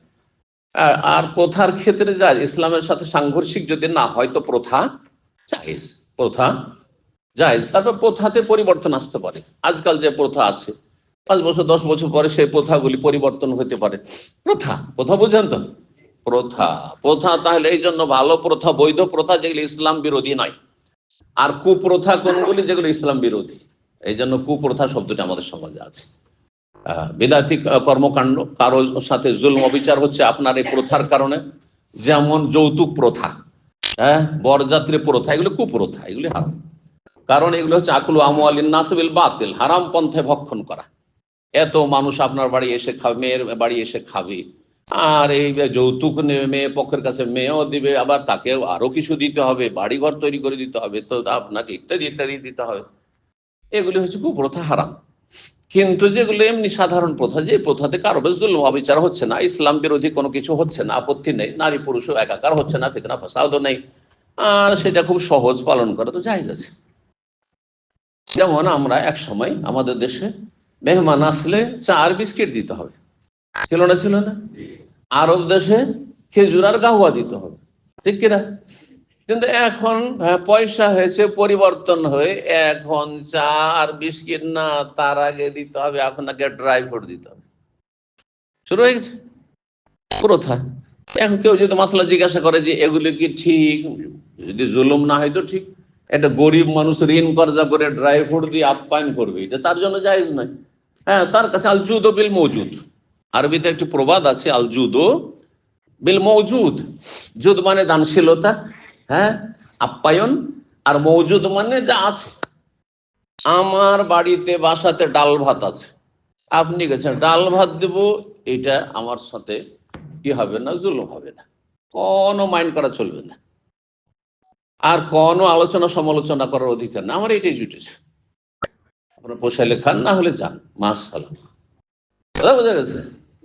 আর প্রথার ক্ষেত্রে যায়, ইসলামের সাথে সাংঘর্ষিক যদি না হয় তো প্রথা জায়েজ, প্রথা জায়েজ। তারপর প্রথাতে পরিবর্তন আসতে পারে, আজকাল যে প্রথা আছে 5 বছর 10 বছর পরে সেই প্রথাগুলি পরিবর্তন হতে পারে। প্রথা, প্রথা বুঝেন তো, প্রথা, প্রথা, তাহলে এই জন্য ভালো প্রথা, বৈধ প্রথা যেগুলি ইসলাম বিরোধী নয়, আর কুপ্রথা কোনগুলি যেগুলো ইসলাম বিরোধী। এই জন্য কুপ্রথা শব্দটি আমাদের সমাজে আছে। বিদাতি কর্মকাণ্ড, কারো সাথে জুলম অবিচার হচ্ছে আপনার এই প্রথার কারণে, যেমন যৌতুক প্রথা, হ্যাঁ, বরযাত্রী প্রথা, এগুলো কুপ্রথা, এগুলি হারাম। কারণ এগুলো হচ্ছে আকুলু আমওয়ালিন নাস বিল বাতিল, হারাম পন্থায় ভক্ষণ করা। এত মানুষ আপনার বাড়ি এসে খাবে, মেয়ের বাড়ি এসে খাবে, আর এই যৌতুক মেয়ে পক্ষের কাছে মেয়েও দিবে, আবার তাকে আরো কিছু দিতে হবে, বাড়িঘর তৈরি করে দিতে হবে, তো আপনাকে ইত্যাদি ইত্যাদি দিতে হবে। এগুলি হচ্ছে কুপ্রথা, হারাম। কিন্তু যেগুলো এমনি সাধারণ প্রথা, যে প্রথাতে কারো বেশ জুলুম অবিচার হচ্ছে না, ইসলাম বিরোধী কোনো কিছু হচ্ছে না, আপত্তি নেই, নারী পুরুষও একাকার হচ্ছে না, ফিতনা ফাসাদও নেই, আর সেটা খুব সহজ পালন করা তো জায়েজ আছে। যেমন আমরা এক সময় আমাদের দেশে মেহমান আসলে চা আর বিস্কিট দিতে হবে, ছিল না? ছিল না? আরব দেশে খেজুর আর গাহুয়া দিতে হবে, ঠিক কিনা? কিন্তু এখন পয়সা হয়েছে, পরিবর্তন হয়ে এখন চা আর বিস্কিট না, তার আগে দিতে হবে আপনাকে ড্রাই ফ্রুট দিতে হবে, শুরু হয়ে গেছে প্রথা। এখন কেউ যদি মাসলা জিজ্ঞাসা করে যে এগুলি কি ঠিক, যদি জুলুম না হয় তো ঠিক। একটা গরিব মানুষ ঋণ কর্জা করে ড্রাই ফ্রুট দিয়ে আপ্যায়ন করবে, এটা তার জন্য জায়েজ নয়। হ্যাঁ, তার কাছে আল জুদ বিল মৌজুদ, আরবিতে একটি প্রবাদ আছে, আল জুদ বিল মৌজুদ। জুদ মানে দানশীলতা, হ্যাঁ, আপ্যায়ন, আর মৌজুদ মানে যা আছে। আমার বাড়িতে বাসাতে ডাল ভাত আছে, আপনি গেছেন ডাল ভাত দেব, এটা আমার সাথে কি হবে না, জুলুম হবে না, কোনো মাইন্ড করা চলবে না, আর কোনো আলোচনা সমালোচনা করার অধিকার না, আমার এটাই জুটেছে। আপনার পোষাইলে খান, না হলে যান, মাশাআল্লাহ। কথা বোঝা গেছে?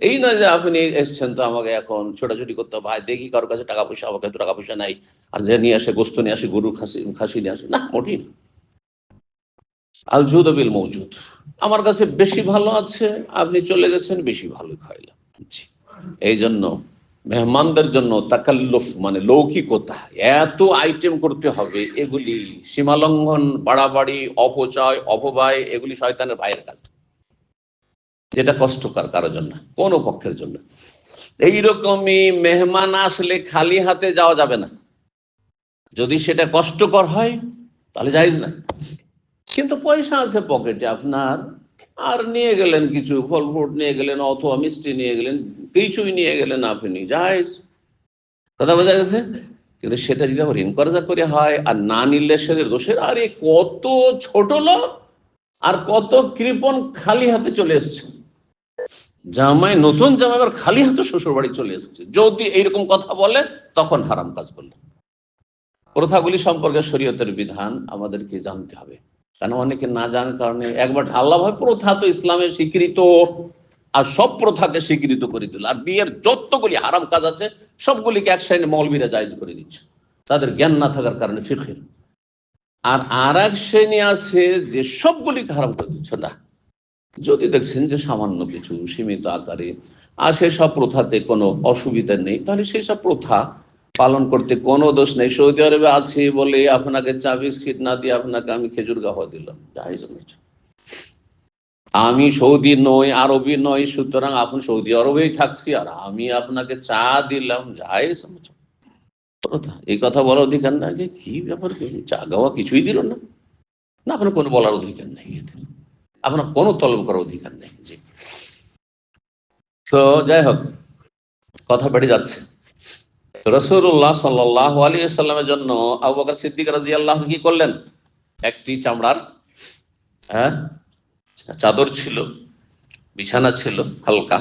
এই নয় যে আপনি এসছেন তো আমাকে এখন ছোটাছুটি করতে হবে, ভাই দেখি কারোর কাছে টাকা পয়সা, আমার কাছে টাকা পয়সা নাই, আর যে নিয়ে আসে গোস্ত নিয়ে আসে, গরুর খাসি নিয়ে আসে, না, মোটেই না। আল জুদ বিল মৌজুদ, আমার কাছে বেশি ভালো আছে, আপনি চলে গেছেন, বেশি ভালো খাইলাম। এই জন্য মেহমানদের জন্য তাকাল্লুফ মানে লৌকিকতা, এত আইটেম করতে হবে, এগুলি সীমালঙ্ঘন, বাড়াবাড়ি, অপচয়, অপব্যয়, এগুলি শয়তানের ভাইয়ের কাজ, যেটা কষ্টকর কারোর জন্য, কোনো পক্ষের জন্য। এইরকমই মেহমান আসলে খালি হাতে যাওয়া যাবে না, যদি সেটা কষ্টকর হয় তাহলে জায়েজ না। কিন্তু পয়সা আছে পকেটে আপনার, আর নিয়ে গেলেন কিছু ফল ফ্রুট নিয়ে গেলেন, অথবা মিষ্টি নিয়ে গেলেন, কিছুই নিয়ে গেলেন আপনি, জায়েজ। কথা বোঝা গেছে? কিন্তু সেটা যদি আবার ইনকর্জা করে হয় আর না নিলে সে দোষের, আরে কত ছোট লোক আর কত কৃপণ খালি হাতে চলে এসছে, জামাই, নতুন জামাই আবার খালি হাতে শ্বশুর বাড়ি চলে এসছে, যদি এইরকম কথা বলে তখন হারাম কাজ করলে। প্রথাগুলি সম্পর্কে শরীয়তের বিধান আমাদেরকে জানতে হবে, কেন অনেকে না জানার কারণে একবার ঢাল্লা ভাবে প্রথা তো ইসলামের স্বীকৃত, আর সব প্রথাকে স্বীকৃত করে দিল, আর বিয়ের যতগুলি হারাম কাজ আছে সবগুলিকে এক শ্রেণী মৌলবীরা জায়েজ করে দিচ্ছে, তাদের জ্ঞান না থাকার কারণে, ফিকহের। আর এক শ্রেণী আছে যে সবগুলিকে হারাম করে দিচ্ছে না, যদি দেখছেন যে সামান্য কিছু সীমিত আকারে, আর সেসব প্রথাতে কোনো অসুবিধা নেই, তাহলে সেই সব প্রথা পালন করতে কোনো দোষ নেই। সৌদি আরবে আছে বলে আপনাকে চা বিস্কিট না দিয়ে আপনাকে আমি খেজুর গাওয়া দিলাম, জায়েজ নয়। আমি সৌদি নই, আরবি নই, সুতরাং আপনি সৌদি আরবেই থাকছি আর আমি আপনাকে চা দিলাম, জায়েজ প্রথা। এই কথা বলার অধিকার না যে কি ব্যাপার, চা গাওয়া কিছুই দিল না, না, আপনার কোনো বলার অধিকার নেই, আপনার কোনো তলব করার অধিকার নেই। জি, তো যাই হোক, কথা বেড়ে যাচ্ছে। রাসূলুল্লাহ সাল্লাল্লাহু আলাইহি ওয়াসাল্লামের জন্য আবু বকর সিদ্দিক রাদিয়াল্লাহু আনহু কি করলেন, একটি চামড়ার হ্যাঁ চাদর ছিল, বিছানা ছিল হালকা,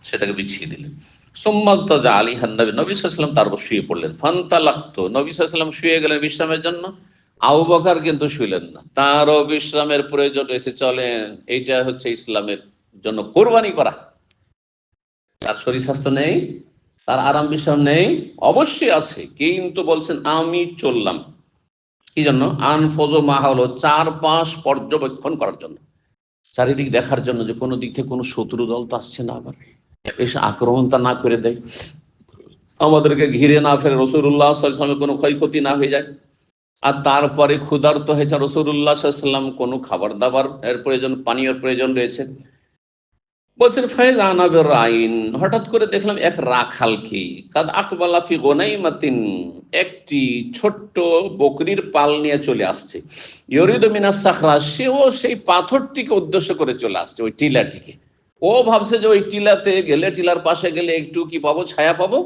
সেটাকে বিছিয়ে দিলেন। সুম্মাত্তাজা আলিহান নবী, নবী সাল্লাল্লাহু আলাইহি ওয়াসাল্লাম তার উপর শুয়ে পড়লেন। ফান্তালাখতু, নবী সাল্লাল্লাহু আলাইহি ওয়াসাল্লাম শুয়ে গেলেন বিশ্রামের জন্য, আবু বকর কিন্তু শুইলেন না, তারও বিশ্রামের প্রয়োজন রয়েছে। চলেন, এইটা হচ্ছে ইসলামের জন্য কোরবানি করা। তার শরীর স্বাস্থ্য নেই, তার আরাম বিশ্রাম নেই, অবশ্যই আছে, কিন্তু বলছেন আমি চললাম, কি জন্য? আনফোজো মা হলো চারপাশ পর্যবেক্ষণ করার জন্য, চারিদিক দেখার জন্য যে কোনো দিক থেকে কোনো শত্রু দল তো আসছে না, আবার এসে আক্রমণটা না করে দেয়, আমাদেরকে ঘিরে না ফেরে, রাসূলুল্লাহ সাল্লাল্লাহু আলাইহি ওয়াসাল্লামের কোনো ক্ষয়ক্ষতি না হয়ে যায়। আর তারপরে ক্ষুধার্ত হয়েছে রাসূলুল্লাহ সাল্লাল্লাহু আলাইহি ওয়াসাল্লাম, কোনো খাবার দাবার এর প্রয়োজন, পানীয়ের প্রয়োজন রয়েছে। বলছেন ফাইজ আনাবের আইন, হঠাৎ করে দেখলাম এক রাখালকে, কাদ আকবালা ফি গোনাইমাতিন, একটি ছোট্ট বকরির পাল নিয়ে চলে আসছে, ইউরিদু মিনাস সাখরা, সেও সেই পাথরটিকে উদ্দেশ্য করে চলে আসছে, ওই টিলাটিকে। ও ভাবছে যে ওই টিলাতে গেলে, টিলার পাশে গেলে একটু কি পাবো, ছায়া পাবো,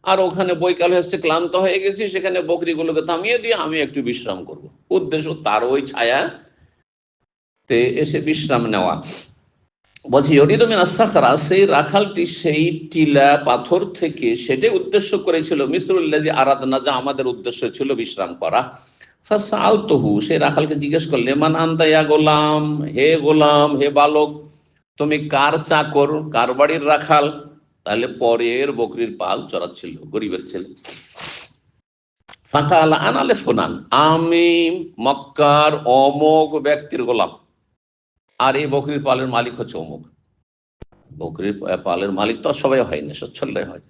আর ওখানে বৈকাল হচ্ছে, ক্লান্ত হয়ে গেছি, সেখানে বকরিগুলোকে থামিয়ে দিয়ে আমি একটু বিশ্রাম করব, উদ্দেশ্য তার ওই ছায়া তে এসে বিশ্রাম নেওয়া। বলছি ইউরিদু মিনাস সাখরা, সেই রাখালটি সেই টিলা পাথর থেকে সেটাই উদ্দেশ্য করেছিল মিসরুল্লাযী আরাদনা, যা আমাদের উদ্দেশ্য ছিল বিশ্রাম করা। ফাসআলতুহু, সেই রাখালকে জিজ্ঞেস করলে, মান আনতা ইয়া গোলাম, হে গোলাম, হে বালক, তুমি কার চাকর, কার বাড়ির রাখাল? তাহলে পরের বকরির পাল চড়াচ্ছিল গরিবের ছেলে। ফাঁকা আলা আনালে ফুনান, আমি মক্কার অমোক ব্যক্তির গোলাম, আর এই বকরির পালের মালিক হচ্ছে অমুক। বকরির পালের মালিক তো সবাই হয় না, সচ্ছলরাই হয়।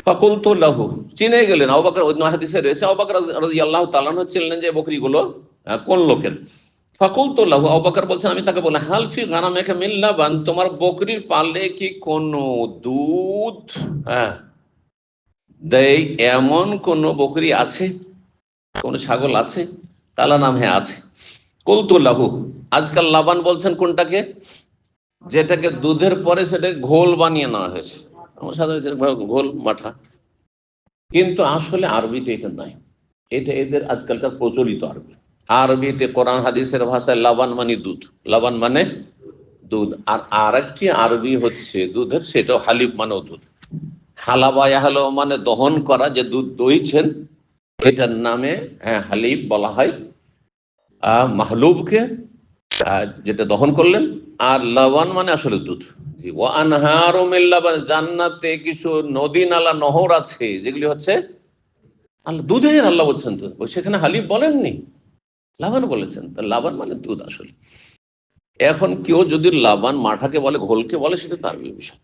ফাকুলতু লাহু, চিনে গেলেন। আবু বকর, অন্য হাদিসে রয়েছে আবু বকর রাদিয়াল্লাহু তাআলা আনহু চিনলেন যে বকরিগুলো কোন লোকের। ফাকুলতু লাহু, আবু বকর বলছেন, আমি তাকে বললাম, হাল ফি গানামিকা মিন লাবান, তোমার বকরির পালে কি কোনো দুধ দেয় এমন কোন বকরি আছে, কোন ছাগল আছে? তালা নাম, হ্যাঁ আছে। কুলতু লাহু, আজকাল লাবান বলছেন কোনটাকে? যেটাকে দুধের পরে সেটাকে ঘোল বানিয়ে নেওয়া হয়েছে, আমার সাধারণত ঘোল মাঠা, কিন্তু আসলে আরবিতে এটা নাই। এটা এদের আজকালকার প্রচলিত আরবি। আরবিতে কোরআন হাদিসের ভাষায় লাবান মানে দুধ, লাবান মানে দুধ। আর আরেকটি আরবি হচ্ছে দুধের, সেটাও হালিব মানেও দুধ। হালাবা ইয়াহলো মানে দহন করা, যে দুধ দইছেন এটার নামে হালিব বলা হয় মাহলুবকে, যেটা দহন করলেন। আর লবণ মানে আসলে দুধ। ও আনহারু মিন লাবান, জান্নাতে কিছু নদী নালা নহর আছে যেগুলি হচ্ছে আল্লাহ দুধের, আল্লাহ বলছেন দুধ, সেখানে হালিব বলেননি, লাবান বলেছেন। তা লাবান মানে দুধ আসলে। এখন কেউ যদি লাবান মাঠাকে বলে, ঘোলকে বলে, সেটা তার বিষয়।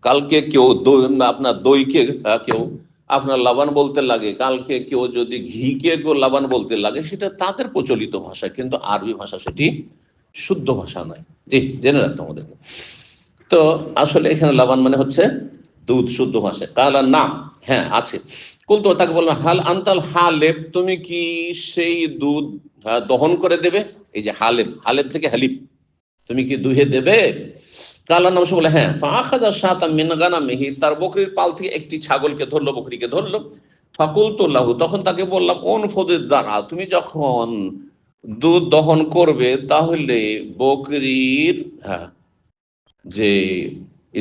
কালকে কেউ আপনার দইকে কেউ আপনার লাবান বলতে লাগে, কালকে কেউ যদি ঘিকে কেউ লাবান বলতে লাগে, সেটা তাদের প্রচলিত ভাষা, কিন্তু আরবি ভাষা সেটি শুদ্ধ ভাষা নয়। জি, জেনে রাখতে আমাদেরকে। তো আসলে এখানে লাবান মানে হচ্ছে দুধ, শুদ্ধ ভাষায়। কালা নাম, হ্যাঁ আছে। কুল, তো তাকে বললাম, হাল আনতাল হালেব, তুমি কি সেই দুধ দহন করে দেবে? এই যে হালেব, হালেব থেকে হালিব, তুমি কি দুহে দেবে? কালা নাম, বলে হ্যাঁ। ফাখাযা শাতাম মিন গানামিহি, তার বকরির পাল থেকে একটি ছাগলকে ধরলো, বকরিকে ধরলো। ফাকুলতু লাহু, তখন তাকে বললাম, উনফুযিদ দানা, তুমি যখন দুধ দহন করবে তাহলে বকরির যে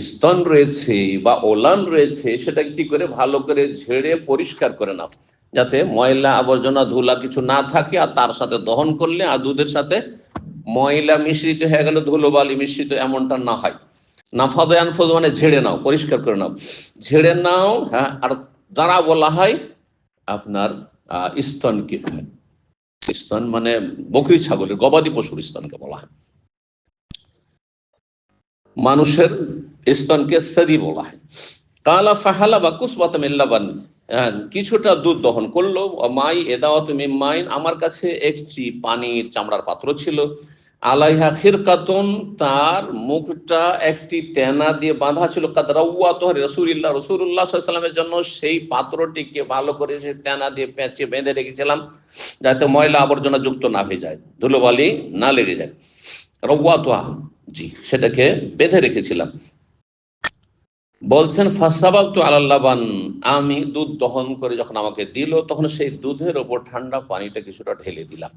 স্তন রয়েছে বা ওলান রয়েছে সেটা কি করে ভালো করে ঝেড়ে পরিষ্কার করে নাও, যাতে ময়লা আবর্জনা ধুলা কিছু না থাকে। আর তার সাথে দহন করলে আর দুধের সাথে ময়লা মিশ্রিত হয়ে গেল, ধুলোবালি মিশ্রিত, এমনটা না হয়। নাফাদে আনফাদ মানে ঝেড়ে নাও, পরিষ্কার করে নাও, ঝেড়ে নাও। হ্যাঁ, আর দ্বারা বলা হয় আপনার স্তনকে। স্তন মানে বকরি, ছাগলের, গবাদি পশুর স্তনকে বলা হয়। মানুষের স্তনকে সদি বলা হয়। কালা ফাহালা বা কুসবাতাম ইল্লাবান, কিছুটা দুধ দহন করলো। মাই এদাওয়াত মিন মাইন, আমার কাছে একটি পানির চামড়ার পাত্র ছিল। আলাইহা খিরকাতুন, তার মুখটা একটি তেনা দিয়ে বাঁধা ছিল। কাদ রাওয়াতু রাসূলুল্লাহ, রাসূলুল্লাহ সাল্লাল্লাহু আলাইহি ওয়াসাল্লামের জন্য সেই পাত্রটিকে ভালো করে সে তেনা দিয়ে পেঁচে বেঁধে রেখেছিলাম, যাতে ময়লা আবর্জনা যুক্ত না হয়ে যায়, ধুলোবালি না লেগে যায়। রাওয়াতুহা, জি, সেটাকে বেঁধে রেখেছিলাম। বলছেন ফাসাবাবতু আলাল লাবান, আমি দুধ দহন করে যখন আমাকে দিল, তখন সেই দুধের ওপর ঠান্ডা পানিটা কিছুটা ঢেলে দিলাম।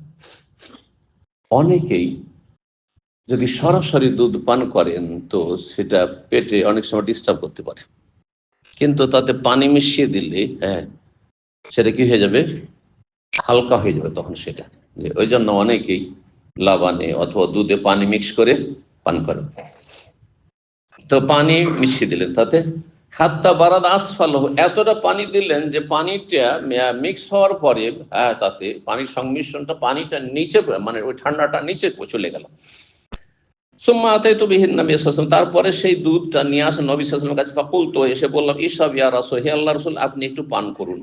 অনেকেই যদি সরাসরি দুধ পান করেন তো সেটা পেটে অনেক সময় ডিস্টার্ব করতে পারে, কিন্তু তাতে পানি মিশিয়ে দিলে সেটা কি হয়ে যাবে, হালকা হয়ে যাবে তখন সেটা। ওই জন্য অনেকেই লাবানে অথবা দুধে পানি মিক্স করে পান করেন। তো পানি মিশিয়ে দিলেন তাতে, হাত্তা বারাদ আসফাল, এতটা পানি দিলেন যে পানিটা মিক্স হওয়ার পরে তাতে পানির সংমিশ্রণটা, পানিটা নিচে, মানে ওই ঠান্ডাটা নিচে চলে গেল। সুম্মা আতাইতু বিহিন নবী সাল্লাল্লাহু আলাইহি ওয়াসাল্লাম, তারপরে সেই দুধটা নিয়ে আসেন নবী সাল্লাল্লাহু আলাইহি ওয়াসাল্লামের কাছে। ফাকুলতু, এসে বললাম, ইশরাব ইয়া রাসূল, হে আল্লাহর রাসূল, আপনি একটু পান করুন।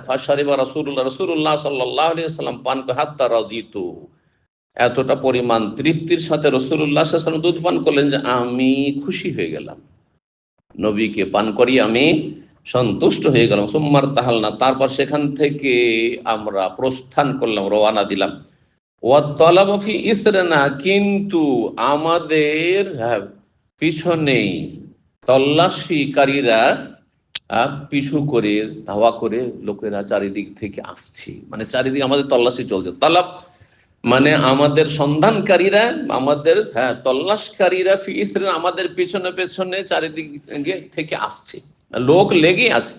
ফাশারিবা রাসূলুল্লাহ, রাসূলুল্লাহ সাল্লাল্লাহু আলাইহি ওয়াসাল্লাম পান করে, হাত্তা রাদিতু, এতটা পরিমাণ তৃপ্তির সাথে রাসূলুল্লাহ সাল্লাল্লাহু আলাইহি ওয়াসাল্লাম দুধ পান করলেন যে আমি খুশি হয়ে গেলাম, নবীকে পান করি আমি সন্তুষ্ট হয়ে গেলাম। সুম্মার তাহালনা, তারপর সেখান থেকে আমরা প্রস্থান করলাম, রওয়ানা দিলাম। ওয়াত-তালাবু ফি ইসরিনা, কিন্তু আমাদের পিছনেই তল্লাশিকারীরা পিছু করে, ধাওয়া করে লোকেরা চারিদিক থেকে আসছে, মানে চারিদিকে আমাদের তল্লাশি চলছে। তালাব মানে আমাদের সন্ধানকারীরা, আমাদের তল্লাশকারীরা ফি ইসরিন আমাদের পিছনে পেছনে চারিদিক থেকে আসছে, লোক লেগে আছে।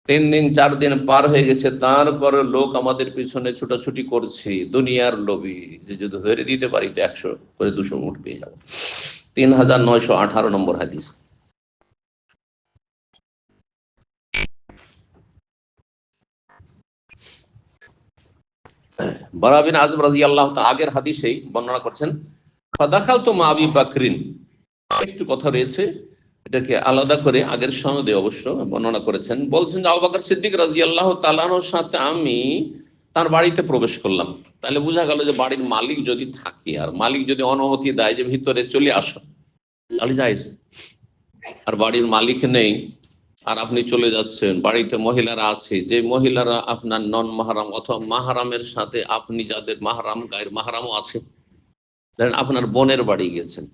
3 দিন 4 দিন পার হয়ে গেছে, তারপরে লোক আমাদের পিছনে ছুটাছুটি করছে দুনিয়ার লোভী, যে যদি ধরে দিতে পারি তো 100 করে 200 উঠ পেয়ে যাবো। 3918 নম্বর হাদিস। বারা বিন আযিব রাদিয়াল্লাহু তাআলা আগের হাদিসেই বর্ণনা করছেন, ফাদাখালতু মা আবি বকরিন। একটু কথা রয়েছে, এটাকে আলাদা করে আগের সনদে অবশ্য বর্ণনা করেছেন। বলছেন যে আবু বকর সিদ্দিক রাদিয়াল্লাহু তাআলার সাথে আমি তার বাড়িতে প্রবেশ করলাম। তাহলে বোঝা গেল যে বাড়ির মালিক যদি থাকে আর মালিক যদি অনুমতি দেয় যে ভিতরে চলে আসো, তাহলে যাইজ। আর বাড়ির মালিক নেই আর আপনি চলে যাচ্ছেন, বাড়িতে মহিলারা আছে, যে মহিলারা আপনার নন মাহরাম অথবা মাহরামের সাথে আপনি যাদের মাহরাম গায়ের মাহরামও আছে, ধরেন আপনার বোনের বাড়ি গেছেন,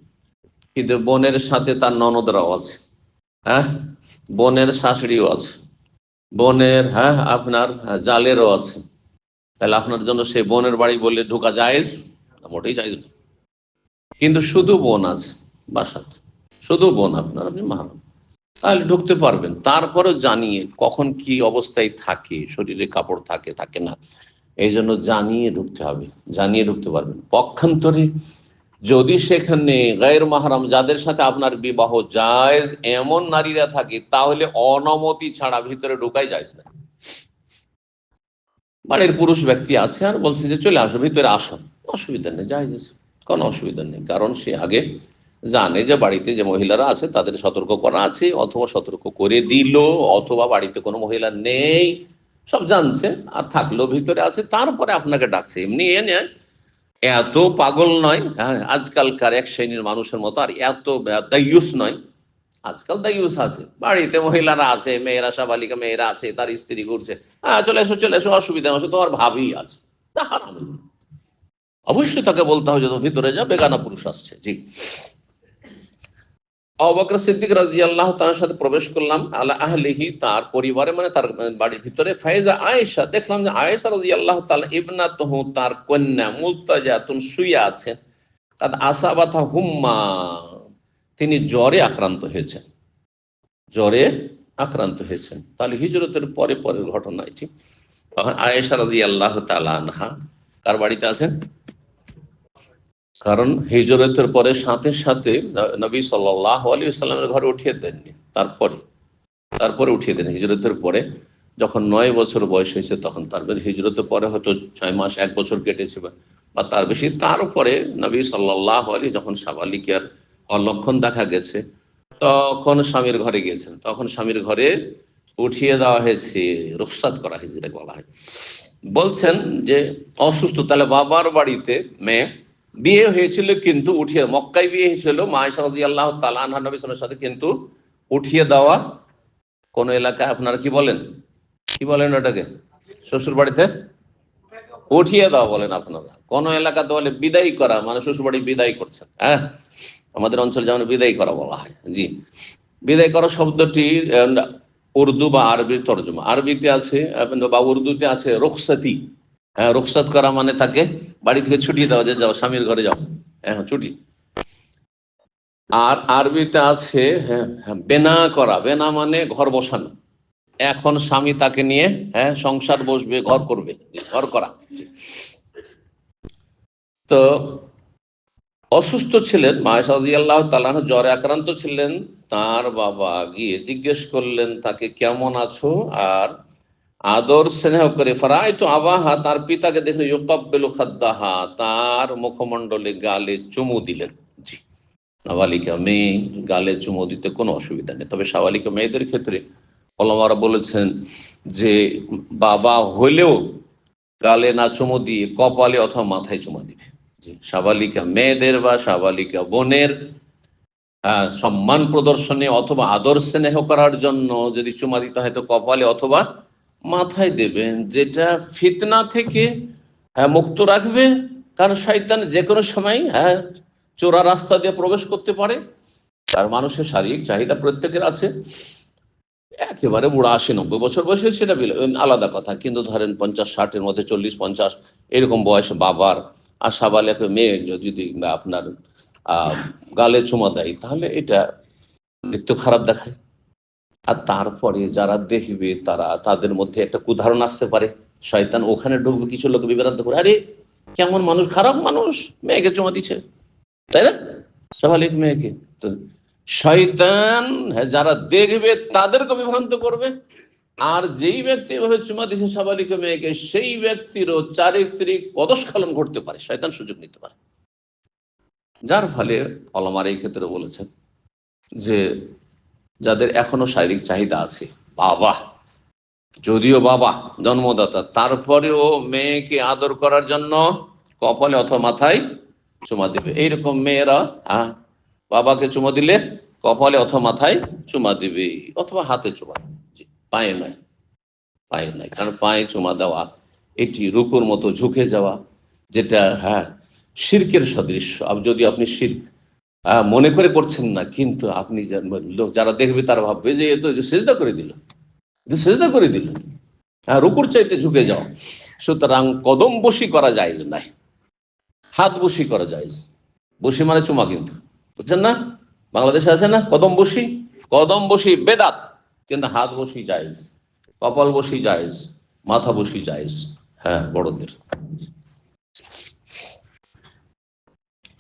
কিন্তু বোনের সাথে তার ননদরাও আছে, হ্যাঁ, বোনের শাশুড়িও আছে, বোনের আপনার জালেরও আছে, তাহলে আপনার জন্য সেই বোনের বাড়ি বললে ঢোকা জায়েজ? মোটেই জায়েজ না। কিন্তু শুধু বোন আছে বাসাতে, শুধু বোন আপনার, আপনি মাহরাম, তাহলে ঢুকতে পারবেন। তারপরে জানিয়ে কখন কি অবস্থায় থাকে, শরীরে কাপড় থাকে থাকে না, এই জন্য জানিয়ে ঢুকতে হবে, জানিয়ে ঢুকতে পারবেন। পক্ষান্তরে যদি সেখানে গায়ের মাহরাম যাদের সাথে আপনার বিবাহ জায়েজ এমন নারীরা থাকে, তাহলে অনুমতি ছাড়া ভিতরে ঢুকাই যায় না। বাড়ির পুরুষ ব্যক্তি আছে আর বলছে যে চলে আসো, ভিতরে আসো, অসুবিধা নেই, জায়েজ আছে, কোনো অসুবিধা নেই। কারণ সে আগে জানে যে বাড়িতে যে মহিলারা আছে তাদের সতর্ক করা আছে, অথবা সতর্ক করে দিল, অথবা বাড়িতে কোনো মহিলা নেই, সব জানছে আর থাকলো ভিতরে আছে, তারপরে আপনাকে ডাকছে। এমনি এনে এত পাগল নয়, হ্যাঁ, আজকালকার এক শ্রেণীর মানুষের মতো, আর এত দায়ুস নয়। আজকাল দায়ুস আছে, বাড়িতে মহিলারা আছে, মেয়েরা সাবালিকা মেয়েরা আছে, তার স্ত্রী ঘুরছে, হ্যাঁ চলে এসো চলে এসো, অসুবিধা আছে, তোমার ভাবি আছে, তা হারাম। অবশ্যই তাকে বলতে হবে যে ভিতরে যা, বেগানা পুরুষ আসছে। জি, আবু বকর সিদ্দিক রাদিয়াল্লাহু তাআলার সাথে প্রবেশ করলাম, আলা আহলিহি, তার পরিবারে, মানে তার বাড়ির ভিতরে। ফায়দা আয়েশা, দেখলাম যে আয়েশা রাদিয়াল্লাহু তাআলা ইবনাতুহু, তার কন্যা, মুলতাজাতুন, শুয়ে আছেন। কাদ আসাবাতা হুম্মা, তিনি জ্বরে আক্রান্ত হয়েছেন, জ্বরে আক্রান্ত হয়েছেন। তাহলে হিজরতের পরে পরের ঘটনা এটি। তখন আয়েশা রাদিয়াল্লাহু তাআলা আনহা কার বাড়িতে আছেন? কারণ হিজরতের পরে সাথে সাথে নবী সাল্লাল্লাহু আলাইহি ওয়াসাল্লামের ঘরে উঠিয়ে দেননি, তারপরে উঠিয়ে দেন হিজরতের পরে। যখন 9 বছর বয়স হয়েছে তখন, তারপরে হিজরতের পরে হয়তো 6 মাস 1 বছর কেটেছে বা তার বেশি, তারপরে নবী সাল্লাল্লাহু আলাইহি যখন সাবালিকার লক্ষণ দেখা গেছে, তখন স্বামীর ঘরে গিয়েছেন, তখন স্বামীর ঘরে উঠিয়ে দেওয়া হয়েছে, রুখসাত করা হয়েছে, এটাকে বলা হয়। বলছেন যে অসুস্থ, তাহলে বাবার বাড়িতে মেয়ে বিয়ে হয়েছিল, কিন্তু উঠিয়ে, মক্কায় বিয়ে হয়েছিল মা আয়েশা রাদিয়াল্লাহু তাআলা আনহা নবী সাল্লাল্লাহু আলাইহি ওয়াসাল্লামের সাথে, কিন্তু উঠিয়ে দেওয়া কোন এলাকায় আপনারা কি বলেন, কি বলেন ওটাকে? শ্বশুর বাড়িতে উঠিয়ে দেওয়া বলেন আপনারা, কোন এলাকাতে বলে বিদায় করা, মানে শ্বশুর বাড়ি বিদায় করছেন। হ্যাঁ, আমাদের অঞ্চল যেমন বিদায় করা বলা হয়। জি, বিদায় করা শব্দটি উর্দু বা আরবির তর্জমা। আরবিতে আছে বা উর্দুতে আছে রুখসাতি। হ্যাঁ, রুখসাত করা মানে তাকে বাড়ি থেকে ছুটিয়ে দেওয়া, যে যাও স্বামীর ঘরে যাও, হ্যাঁ ছুটি। আর আরবিতে আছে বেনা করা, বেনা মানে ঘর বসানো। এখন স্বামী তাকে নিয়ে সংসার বসবে, ঘর করবে, ঘর করা। তো অসুস্থ ছিলেন মা আয়েশা রাদিয়াল্লাহু তাআলা আনহা, জ্বরে আক্রান্ত ছিলেন। তার বাবা গিয়ে জিজ্ঞেস করলেন তাকে, কেমন আছো? আর আদর স্নেহ করে, ফারাইতু আবাহা, তার পিতাকে দেখে, ইউকাব্বিলু খাদ্দাহা, তার মুখমণ্ডলে গালে চুমু দিলেন। জি, নাবালিকা মেয়ে গালে চুমু দিতে কোনো অসুবিধা নেই, তবে সাবালিকা মেয়েদের ক্ষেত্রে ওলামারা বলেছেন যে বাবা হলেও গালে না চুমু দিয়ে কপালে অথবা মাথায় চুমা দিবে। জি, সাবালিকা মেয়েদের বা সাবালিকা বোনের সম্মান প্রদর্শনে অথবা আদর স্নেহ করার জন্য যদি চুমা দিতে হয় তো কপালে অথবা মাথায় দেবেন, যেটা ফিতনা থেকে মুক্ত রাখবে। কারণ শয়তান যে কোনো সময় চোরা রাস্তা দিয়ে প্রবেশ করতে পারে। আর মানুষের শারীরিক চাহিদা প্রত্যেকের আছে। একেবারে বুড়া 80-90 বছর বয়সে সেটা আলাদা কথা, কিন্তু ধরেন 50-60-এর মধ্যে 40-50 এরকম বয়স বাবার আর সাবালেক মেয়ে যদি আপনার গালে চুমা দেয় তাহলে এটা দেখতে খারাপ দেখায়। আর তারপরে যারা দেখবে তাদের মধ্যে একটা কুধারণা আসতে পারে, শয়তান ওখানে ঢুকবে, কিছু লোক বিভ্রান্ত করে, আরে কেমন মানুষ, খারাপ মানুষ, মেয়েকে চুমা দিচ্ছে, তাই না, সাবালিক মেয়েকে। তো শয়তান যারা দেখবে তাদেরকে বিভ্রান্ত করবে, আর যেই ব্যক্তি এভাবে চুমা দিচ্ছে সাবালিক মেয়েকে, সেই ব্যক্তিরও চারিত্রিক পদস্খলন ঘটতে পারে, শয়তান সুযোগ নিতে পারে। যার ফলে ওলামার এই ক্ষেত্রে বলেছেন যে যাদের এখনো শারীরিক চাহিদা আছে, বাবা যদিও বাবা জন্মদাতা, তারপরেও মেয়েকে আদর করার জন্য কপালে অথবা মাথায় চুমা দিবে। এইরকম মেয়েরা বাবাকে চুমা দিলে কপালে অথবা মাথায় চুমা দিবে, অথবা হাতে চুমা, পায়ে নয়, পায়ে নয়। কারণ পায়ে চুমা দেওয়া এটি রুকুর মতো ঝুঁকে যাওয়া, যেটা শিরকের সদৃশ্য। যদি আপনি শিরক মনে করে করছেন না, কিন্তু আপনি যারা দেখবে তারা ভাববে যে এ তো সেজদা করে দিল, সেজদা করে দিল, রুকুর চাইতে ঝুঁকে যাও। সুতরাং কদম বসি করা যায় নাই, হাত বসি করা যায়। বসি মানে চুমা, কিন্তু বুঝছেন না, বাংলাদেশে আছে না কদম বসি, কদম বসি বেদাত, কিন্তু হাত বসি জায়েজ, কপাল বসি জায়েজ, মাথা বসি জায়েজ, হ্যাঁ বড়দের।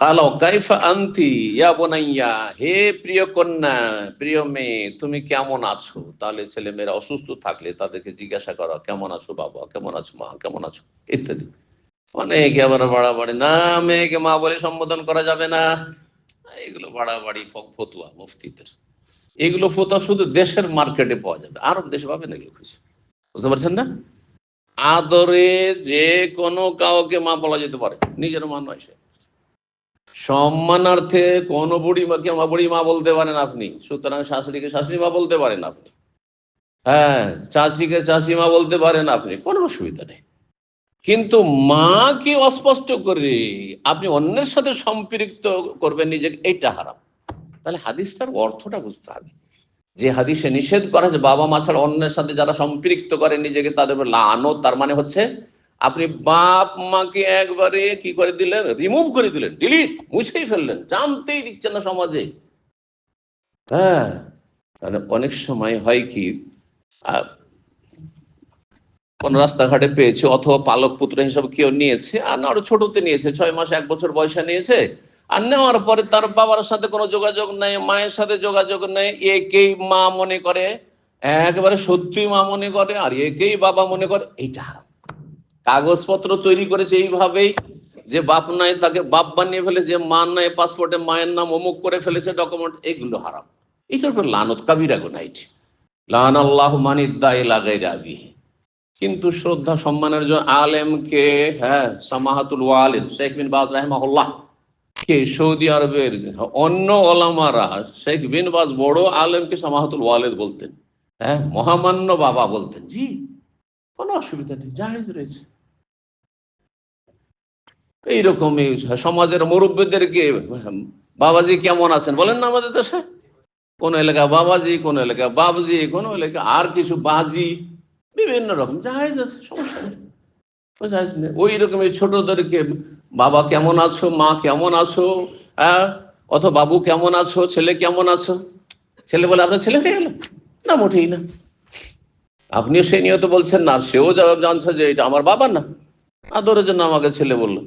কালো কাইফা আনতি ইয়া বোনাইয়া, হে প্রিয় কন্যা, প্রিয় মেয়ে, তুমি কেমন আছো? তাহলে ছেলে মেয়েরা অসুস্থ থাকলে তাদেরকে জিজ্ঞাসা করো, কেমন আছো বাবা, কেমন আছো মা, কেমন আছো, ইত্যাদি। অনেক আবার বাড়াবাড়ি, না মেয়েকে মা বলে সম্বোধন করা যাবে না, এগুলো বাড়াবাড়ি ফতুয়া মুফতিদের। এগুলো ফতুয়া শুধু দেশের মার্কেটে পাওয়া যাবে, আরব দেশে পাবেন এগুলো কিছু, বুঝতে পারছেন না? আদরে যে কোনো কাউকে মা বলা যেতে পারে, নিজের মা নয় সে। সম্মানার্থে কোন বুড়িমাকে বুড়ি মা বলতে পারেন আপনি, সুতরাং শাশুড়িকে শাশুড়ি মা বলতে পারেন আপনি, হ্যাঁ চাচিকে চাচি মা বলতে পারেন আপনি, কোনো অসুবিধা নেই। কিন্তু মাকে অস্পষ্ট করে আপনি অন্যের সাথে সম্পৃক্ত করবেন নিজেকে, এইটা হারাম। তাহলে হাদিসটার অর্থটা বুঝতে হবে। যে হাদিসে নিষেধ করা যে বাবা মা ছাড়া অন্যের সাথে যারা সম্পৃক্ত করে নিজেকে তাদের লানত, তার মানে হচ্ছে আপনি বাপ মাকে একবারে কি করে দিলেন, রিমুভ করে দিলেন, ডিলিট, মুছেই ফেললেন, জানতেই দিচ্ছেন না সমাজে। হ্যাঁ, মানে অনেক সময় হয় কি, কোন রাস্তাঘাটে পেয়েছে, অথবা পালক পুত্র হিসাবে কেউ নিয়েছে, আর না আরো ছোটতে নিয়েছে, 6 মাস 1 বছর বয়সে নিয়েছে, আর নেওয়ার পরে তার বাবার সাথে কোনো যোগাযোগ নেই, মায়ের সাথে যোগাযোগ নেই, একেই মা মনে করে, একেবারে সত্যি মা মনে করে, আর একেই বাবা মনে করে, এইটা হারাম। কাগজপত্র তৈরি করেছে এইভাবেই যে বাপ নাই তাকে বাপ বানিয়ে ফেলেছে, যে মা নাই পাসপোর্টে মায়ের নাম অমুক করে ফেলেছে ডকুমেন্ট, এগুলো হারাম। এটার উপর লানত কাবিরা গুনাহ, লান আল্লাহু মান ইদ্দা ইলা গায়রি আবিহি। কিন্তু শ্রদ্ধা সম্মানের জন্য আলেমকে, হ্যাঁ সামাহাতুল ওয়ালিদ শেখ বিন বাজ রাহিমাহুল্লাহ কে, সৌদি আরবের অন্য ওলামারা শেখ বিন বাজ বড় আলেমকে সামাহাতুল ওয়ালিদ বলতেন, হ্যাঁ মহামান্য বাবা বলতেন, জি কোনো অসুবিধা নেই, জায়েজ রয়েছে। এইরকমই সমাজের মুরব্বীদেরকে বাবাজি কেমন আছেন বলেন না, আমাদের দেশে কোন এলাকা বাবাজি, কোন এলাকা বাবজি, কোন এলাকা আর কিছু বাজি, বিভিন্ন রকম, জায়েজ আছে, সমস্যা নেই। ওই রকম ছোটদেরকে বাবা কেমন আছো, মা কেমন আছো, অথবা বাবু কেমন আছো, ছেলে কেমন আছো, ছেলে বলে আপনার ছেলে হয়ে গেল না, মোটেই না। আপনিও সেই নিয়ত বলছেন না, সেও জানছে যে এটা আমার বাবা না, আদরের জন্য আমাকে ছেলে বললো।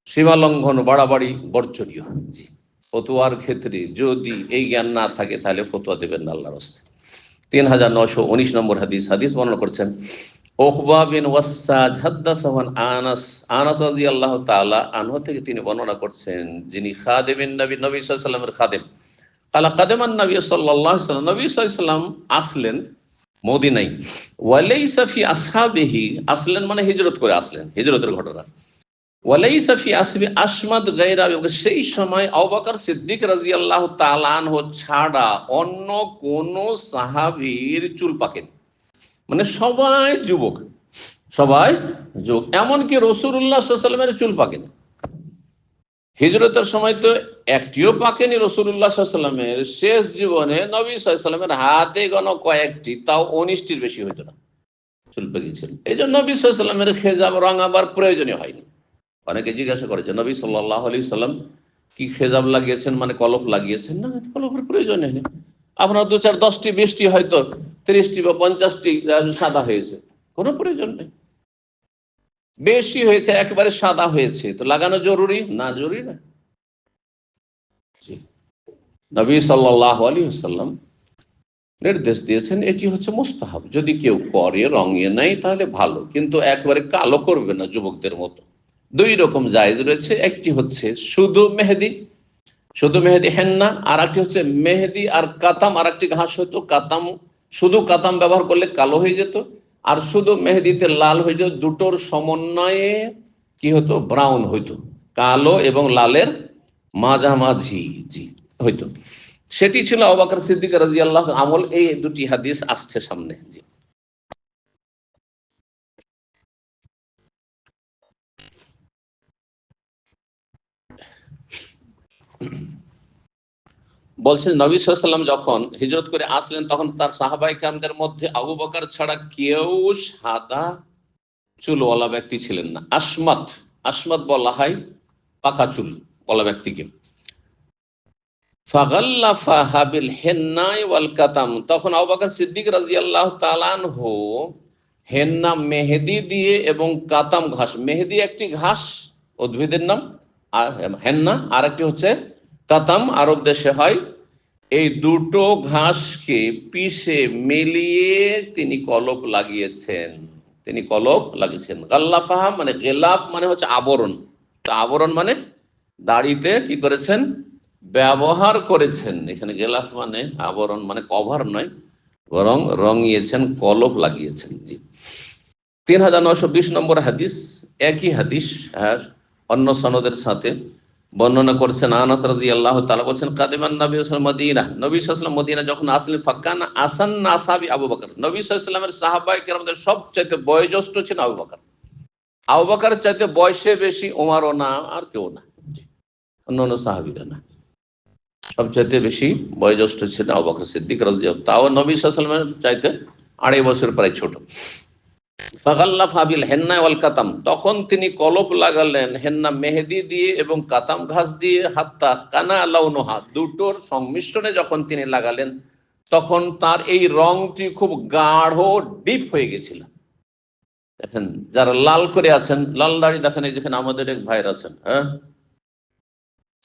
সীমা লঙ্ঘন, বাড়াবাড়ি বর্জনীয়। জি, ফতোয়ার ক্ষেত্রে যদি এই জ্ঞান না থাকে তাহলে ফতোয়া দেবেন না আল্লাহর রাস্তায়। 3919 নম্বর হাদিস বর্ণনা করছেন উকবা বিন ওয়াসসাজ হাদাসাহু আনাস, আনাস রাদিয়াল্লাহু তাআলা আনহু থেকে তিনি বর্ণনা করছেন, যিনি খাদেমিন নবী, নবী সাল্লাল্লাহু আলাইহি ওয়াসাল্লামের খাদেম। কালা কাদেমান নবী সাল্লাল্লাহু আলাইহি ওয়াসাল্লাম, নবী সাল্লাল্লাহু আলাইহি ওয়াসাল্লাম আসলেন মদিনায়, ওয়ালাইসা ফি আসহাবিহি, আসলেন মানে হিজরত করে আসলেন, হিজরতের ঘটনা। ওয়ালাইসা ফি আসহাবি আশমাদ গায়রা, সেই সময় আবু বকর সিদ্দিক রাদিয়াল্লাহু তাআলা আনহু ছাড়া অন্য কোন সাহাবীর চুল পাকেনি, মানে সবাই যুবক, সবাই যুবক, এমনকি রাসূলুল্লাহ সাল্লাল্লাহু আলাইহি ওয়াসাল্লামের চুল পাকেনি। হিজরতের সময় তো একটিও পাকেনি রাসূলুল্লাহ সাল্লাল্লাহু আলাইহি ওয়াসাল্লামের, শেষ জীবনে নবী সাল্লাল্লাহু আলাইহি ওয়াসাল্লামের হাতে গোনা কয়েকটি, তাও 19টির বেশি হইতো না। চুল পেকেছিল। এই জন্য নবী সাল্লাল্লাহু আলাইহি সাল্লামের খেজাব রাঙাবার প্রয়োজনই হয়নি। অনেকে জিজ্ঞাসা করেছে নবী সাল্লাল্লাহু আলাইহি সাল্লাম কি খেজাব লাগিয়েছেন, মানে কলপ লাগিয়েছেন? না, কলপের প্রয়োজন নেই। আপনার 2, 4, 10টি 20টি হয়তো 30টি বা 50টি সাদা হয়েছে, কোনো প্রয়োজন নেই। বেশি হয়েছে, একেবারে সাদা হয়েছে, তো লাগানো জরুরি না? জরুরি না। নবী সাল্লাল্লাহু আলাইহি ওয়াসাল্লাম নির্দেশ দিয়েছেন এটি হচ্ছে মুস্তাহাব, যদি কেউ করে রঙিয়ে নেয় তাহলে ভালো, কিন্তু একবারে কালো করবে না যুবকদের মতো। 2 রকম জায়েজ রয়েছে, একটি হচ্ছে শুধু মেহেদি, শুধু মেহেদি হেন্না, আর একটি হচ্ছে মেহেদি আর কাতাম, আর একটি ঘাস হতো কাতাম, শুধু কাতাম ব্যবহার করলে কালো হয়ে যেত, আর শুধু মেহেদিতে লাল হয়ে যেত। দুটোর সমন্বয়ে কি হতো? ব্রাউন হইতো, কালো এবং লালের মাঝামাঝি জি হইতো। সেটি ছিল আবু বকর সিদ্দিক রাদিয়াল্লাহু আমল। এই 2টি হাদিস আসছে সামনে। জি, বলছেন নবী সাল্লাল্লাহু আলাইহি ওয়াসাল্লাম যখন হিজরত করে আসলেন তখন তার সাহাবায়ে কেরামদের মধ্যে আবু বকর ছাড়া কেউ সাদা চুলওয়ালা ব্যক্তি ছিলেন না। আসমত, আসমত বলা হয় পাকা চুল ওয়ালা ব্যক্তিকে। ফাগাল্লাফাহা বিল হিন্নাই ওয়াল কাতাম, তখন আবু বকর সিদ্দিক রাদিয়াল্লাহু তাআলা আনহু হেন্না মেহেদি দিয়ে এবং কাতাম ঘাস, মেহেদি একটি ঘাস উদ্ভিদের নাম, আর হেন্না আর একটি হচ্ছে কাতাম, আরব দেশে হয়। এই দুটো ঘাসকে পিষে মিলিয়ে তিনি কলপ লাগিয়েছেন, তিনি কলপ লাগিয়েছেন। গাল্লাফাহা মানে গেলাপ মানে হচ্ছে আবরণ, তা আবরণ মানে দাড়িতে কি করেছেন? ব্যবহার করেছেন। এখানে গেলাফ মানে আবরণ, মানে কভার নয়, বরং রঙিয়েছেন, কলপ লাগিয়েছেন। জি, 3920 নম্বর হাদিস, একই হাদিস, হ্যাঁ, অন্য সনদের সাথে বর্ণনা করছেন আনাস রাদিয়াল্লাহু তাআলা বলেন কাদিমান নবী সাল্লাল্লাহু আলাইহি ওয়াসাল্লাম মদিনা, নবী সাল্লাল্লাহু আলাইহি ওয়াসাল্লাম মদিনা যখন আসলেন ফাকানা আসান্না আসহাবি আবু বকর, নবী সাল্লাল্লাহু আলাইহি ওয়াসাল্লামের সাহাবায়ে কেরামদের সবচেয়ে বয়োজ্যেষ্ঠ ছিলেন আবু বকর। আবু বকরের চাইতে বয়সে বেশি ওমরও না, আর কেউ না, অন্যান্য সাহাবীরা না। সবচাইতে বেশি বয়োজ্যেষ্ঠ ছিলেন আবু বকর সিদ্দিক রাদিয়াল্লাহু, তাও নবী সাল্লাল্লাহু আলাইহি ওয়াসাল্লামের চাইতে 2.5 বছর প্রায় ছোট। ফাগাল্লাফা বিল হেন্না ওয়াল কাতাম, তখন তিনি কলপ লাগালেন হেন্না মেহেদি দিয়ে এবং কাতাম ঘাস দিয়ে, হাত্তা কানা লাউনুহা, দুটোর সংমিশ্রণে যখন তিনি লাগালেন তখন তার এই রংটি খুব গাঢ় ডিপ হয়ে গেছিল। দেখেন যারা লাল করে আছেন, লাল দাড়ি দেখেন, এই যেখানে আমাদের এক ভাইয়ের আছেন, হ্যাঁ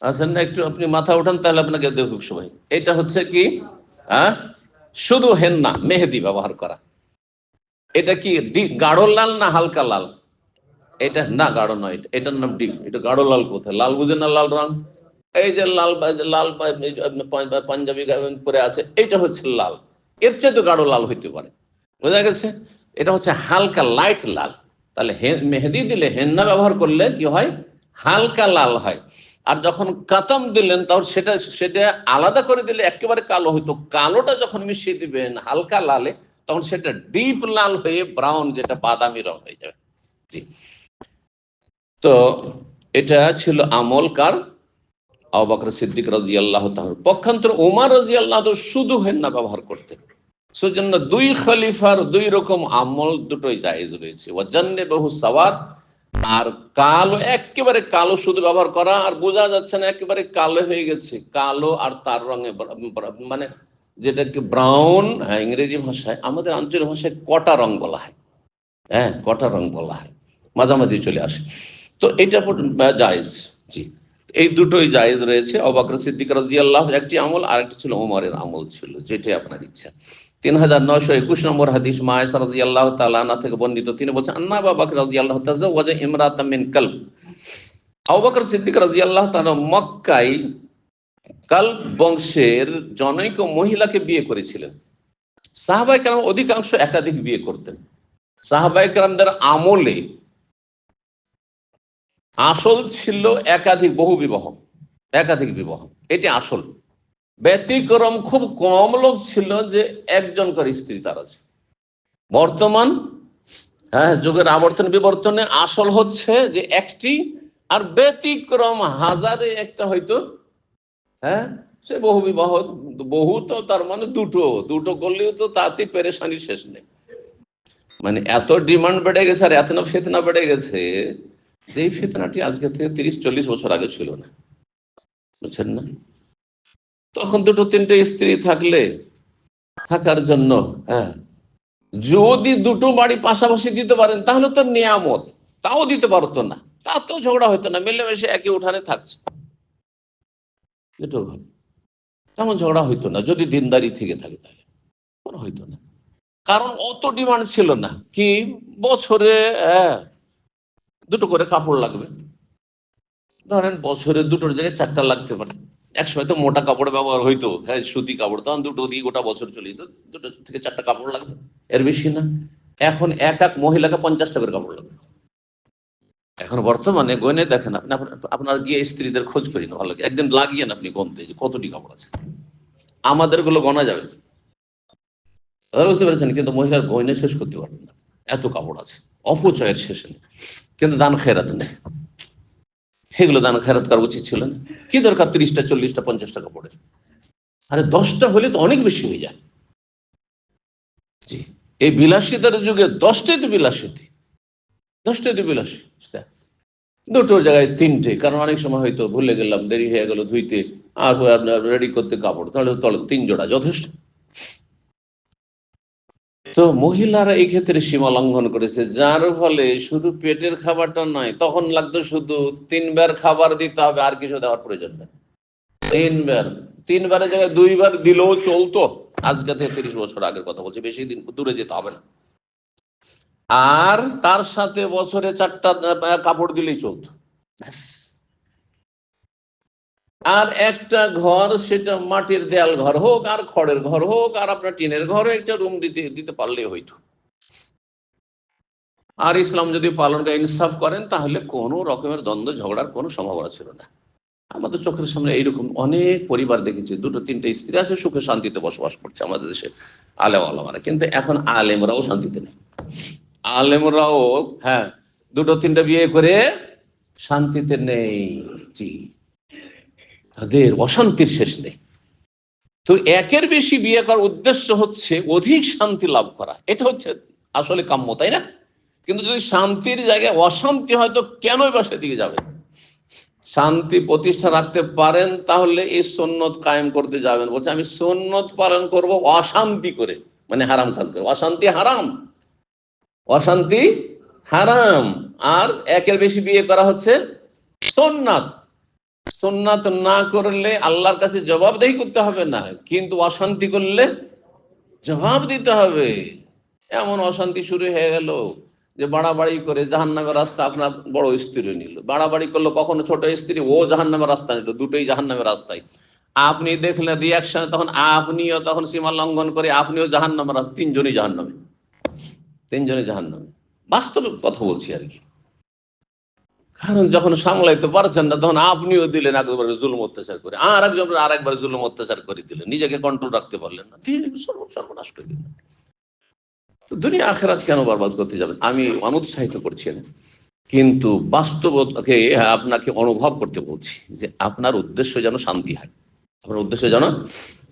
আছেন না, একটু আপনি মাথা উঠান তাহলে আপনাকে দেখুক সবাই। এটা হচ্ছে কি? হ্যাঁ, শুধু হেন্না মেহেদি ব্যবহার করা। এটা কি গাঢ় লাল না হালকা লাল? এটা না, গাঢ় নয়, এটার নাম ডিপ। এটা গাঢ় লাল কোথায়? লাল বুঝেন না? লাল রং, এই যে লাল লাল পাঞ্জাবি পরে আছে, এইটা হচ্ছে লাল। এর চেয়ে তো গাঢ় লাল হইতে পারে, বোঝা গেছে? এটা হচ্ছে হালকা লাইট লাল। তাহলে মেহেদি দিলে, হেন্না ব্যবহার করলে কি হয়? হালকা লাল হয়। আর যখন কাতাম দিলেন তখন সেটা সেটা আলাদা করে দিলে একেবারে কালো হইতো। কালোটা যখন মিশিয়ে দিবেন হালকা লালে তখন সেটা ডিপ লাল হয়ে ব্রাউন, যেটা বাদামি রং হয়ে যাবে। জি, তো এটা ছিল আমল কার? আবু বকর সিদ্দিক রাদিয়াল্লাহু তাআলা। পক্ষান্তর ওমর রাদিয়াল্লাহু শুধু হেন্না ব্যবহার করতেন। সেজন্য 2 খলিফার 2 রকম আমল দুটোই জায়েজ রয়েছে। ওয়াজান্নাবাহু সাওয়াদ, আর কালো, একেবারে কালো শুধু ব্যবহার করা, আর বোঝা যাচ্ছে না একেবারে কালো হয়ে গেছে, কালো আর তার রঙে মানে যেটাকে ব্রাউন, হ্যাঁ ইংরেজি ভাষায়, আমাদের আঞ্চলিক ভাষায় কটা রং বলা হয়, হ্যাঁ কটা রং বলা হয়, মাঝামাঝি চলে আসে। তো এটা জায়েজ। জি, এই দুটোই জায়েজ রয়েছে। আবু বকর সিদ্দিক রাদিয়াল্লাহু একটি আমল, আর একটি ছিল ওমরের আমল ছিল, যেটাই আপনার ইচ্ছা। 3921 নম্বর হাদিস, মা আয়েশা রাদিয়াল্লাহু তাআলা আনহা থেকে বর্ণিত, তিনি বলেন আন্না আবু বকর রাদিয়াল্লাহু তাজাওয়াজা ইমরাতাম মিন কালব, আবু বকর সিদ্দিক রাদিয়াল্লাহু তাআলা মক্কায় কালব বংশের জনৈক মহিলাকে বিয়ে করেছিলেন। সাহাবায়ে কেরাম অধিকাংশ একাধিক বিয়ে করতেন। সাহাবায়ে কেরামদের আমলে আসল ছিল একাধিক, বহু বিবাহ, একাধিক বিবাহ, এটি আসল। ব্যতিক্রম খুব কম লোক ছিল যে একজন করে স্ত্রী তার আছে। বর্তমান, হ্যাঁ, যুগের আবর্তন বিবর্তনে আসল হচ্ছে যে একটি, আর ব্যতিক্রম হাজারে একটা হয়তো, হ্যাঁ, সে বহু বিবাহ। বহু তো তার মানে দুটো, দুটো করলেও তো তাতে পেরেশানি শেষ নেই। মানে এত ডিমান্ড বেড়ে গেছে আর এত না ফিতনা বেড়ে গেছে, যে ফিতনাটি আজকে থেকে 30-40 বছর আগে ছিল না, বুঝছেন না? তখন দুটো তিনটে স্ত্রী থাকলে থাকার জন্য, হ্যাঁ, যদি দুটো বাড়ি পাশাপাশি দিতে পারেন তাহলে তো নিয়ামত, তাও দিতে পারতো না, তা তো ঝগড়া হতো না, মিলেমিশে একই উঠানে থাকছে, এটাও ভালো, তেমন ঝগড়া হইতো না যদি দিনদারি থেকে থাকে, তাহলে কোনো হইতো না। কারণ অত ডিমান্ড ছিল না, কি বছরে দুটো করে কাপড় লাগবে, ধরেন বছরে দুটোর জায়গায় চারটা লাগতে পারে। একসময় তো মোটা কাপড় ব্যবহার হইতো, হ্যাঁ, সুতি কাপড়, তখন দুটো দিয়ে গোটা বছর চলে যেত, দুটো থেকে চারটা কাপড় লাগবে, এর বেশি না। এখন এক এক মহিলাকে 50টা করে কাপড় লাগবে। এখন বর্তমানে গয়নে দেখেন আপনি, আপনার গিয়ে স্ত্রীদের খোঁজ করি না, ভালো একদিন লাগিয়ে না আপনি গমতে যে কতটি কাপড় আছে, আমাদের গুলো গনা যাবে, বুঝতে পেরেছেন? কিন্তু মহিলার গয়নে শেষ করতে পারবেন না, এত কাপড় আছে, অপচয়ের শেষে নেই। কিন্তু দান খেরাত নেই, সেগুলো দান খেরাত করা উচিত ছিল না। কি দরকার 30টা 40টা 50টা কাপড়ের? আরে 10টা হলে তো অনেক বেশি হয়ে যায়। জি, এই বিলাসিতার যুগে 10টাই তো বিলাসিতী, 10টাই তো বিলাসী, দুটোর জায়গায় তিনটে, কারণ অনেক সময় হয়তো ভুলে গেলাম, দেরি হয়ে গেল ধুইতে, আর আপনার রেডি করতে কাপড়, তাহলে তলে 3 জোড়া যথেষ্ট। তো মহিলারা এই ক্ষেত্রে সীমা লঙ্ঘন করেছে, যার ফলে শুধু পেটের খাবারটা নয়, তখন লাগতো শুধু 3 বার খাবার দিতে হবে, আর কিছু দেওয়ার প্রয়োজন নেই। 3 বার, 3বারের জায়গায় 2বার দিলেও চলতো। আজকে থেকে 30 বছর আগের কথা বলছি, বেশি দিন দূরে যেতে হবে না। আর তার সাথে বছরে 4টা কাপড় দিলেই চলতো, ব্যাস। আর একটা ঘর, সেটা মাটির দেয়াল ঘর হোক আর খড়ের ঘর হোক আর আপনার টিনের ঘর, একটা রুম দিতে দিতে পারলেই হইতো। আর ইসলাম যদি পালন করে ইনসাফ করেন, তাহলে কোনো রকমের দ্বন্দ্ব ঝগড়ার কোনো সম্ভাবনা ছিল না। আমাদের চোখের সামনে এইরকম অনেক পরিবার দেখেছি, দুটো তিনটে স্ত্রী আছে, সুখে শান্তিতে বসবাস করছে আমাদের দেশে আলেম আলামারা। কিন্তু এখন আলেমরাও শান্তিতে নেই, আলেমরাও, হ্যাঁ, দুটো তিনটে বিয়ে করে শান্তিতে নেই। জি, তাদের অশান্তির শেষ নেই। তো একের বেশি বিয়ে করার উদ্দেশ্য হচ্ছে অধিক শান্তি লাভ করা, এটা হচ্ছে আসলে কাম্য, তাই না? কিন্তু যদি শান্তির জায়গায় অশান্তি হয়, তো কেনই বা সেদিকে যাবে? শান্তি প্রতিষ্ঠা রাখতে পারেন, তাহলে এই সুন্নত কায়েম করতে যাবেন। বলছে আমি সুন্নত পালন করব অশান্তি করে, মানে হারাম কাজ করে। অশান্তি হারাম, অশান্তি হারাম। আর একের বেশি বিয়ে করা হচ্ছে সুন্নাত। সুন্নাত না করলে আল্লাহর কাছে জবাবদেহি করতে হবে না, কিন্তু অশান্তি করলে জবাব দিতে হবে। এমন অশান্তি শুরু হয়ে গেল যে বাড়াবাড়ি করে জাহান্নামের রাস্তা আপনার বড় স্ত্রী নিল, বাড়াবাড়ি করলো কখনো ছোট স্ত্রী, ও জাহান্নামের রাস্তা নিল, দুটোই জাহান্নামের রাস্তায়। আপনি দেখলেন রিয়াকশন, তখন আপনিও তখন সীমা লঙ্ঘন করে আপনিও জাহান্নামের রাস্তা, তিনজনই জাহান্নামে, তিনজনই জাহান্নামে। বাস্তবে কথা বলছি আর কি। কারণ যখন সামলাইতে পারছেন না, তখন আপনিও দিলেন একবার জুলুম অত্যাচার করে, আর একজন আরেকবার জুলুম অত্যাচার করে দিলেন, নিজেকে কন্ট্রোল রাখতে পারলেন না, সর্বনাশ করে দিলেন। দুনিয়া আখেরাত কেন বরবাদ করতে যাবেন? আমি অনুৎসাহিত করছি না, কিন্তু বাস্তবতাকে আপনাকে অনুভব করতে বলছি যে আপনার উদ্দেশ্য যেন শান্তি হয়, আপনার উদ্দেশ্য যেন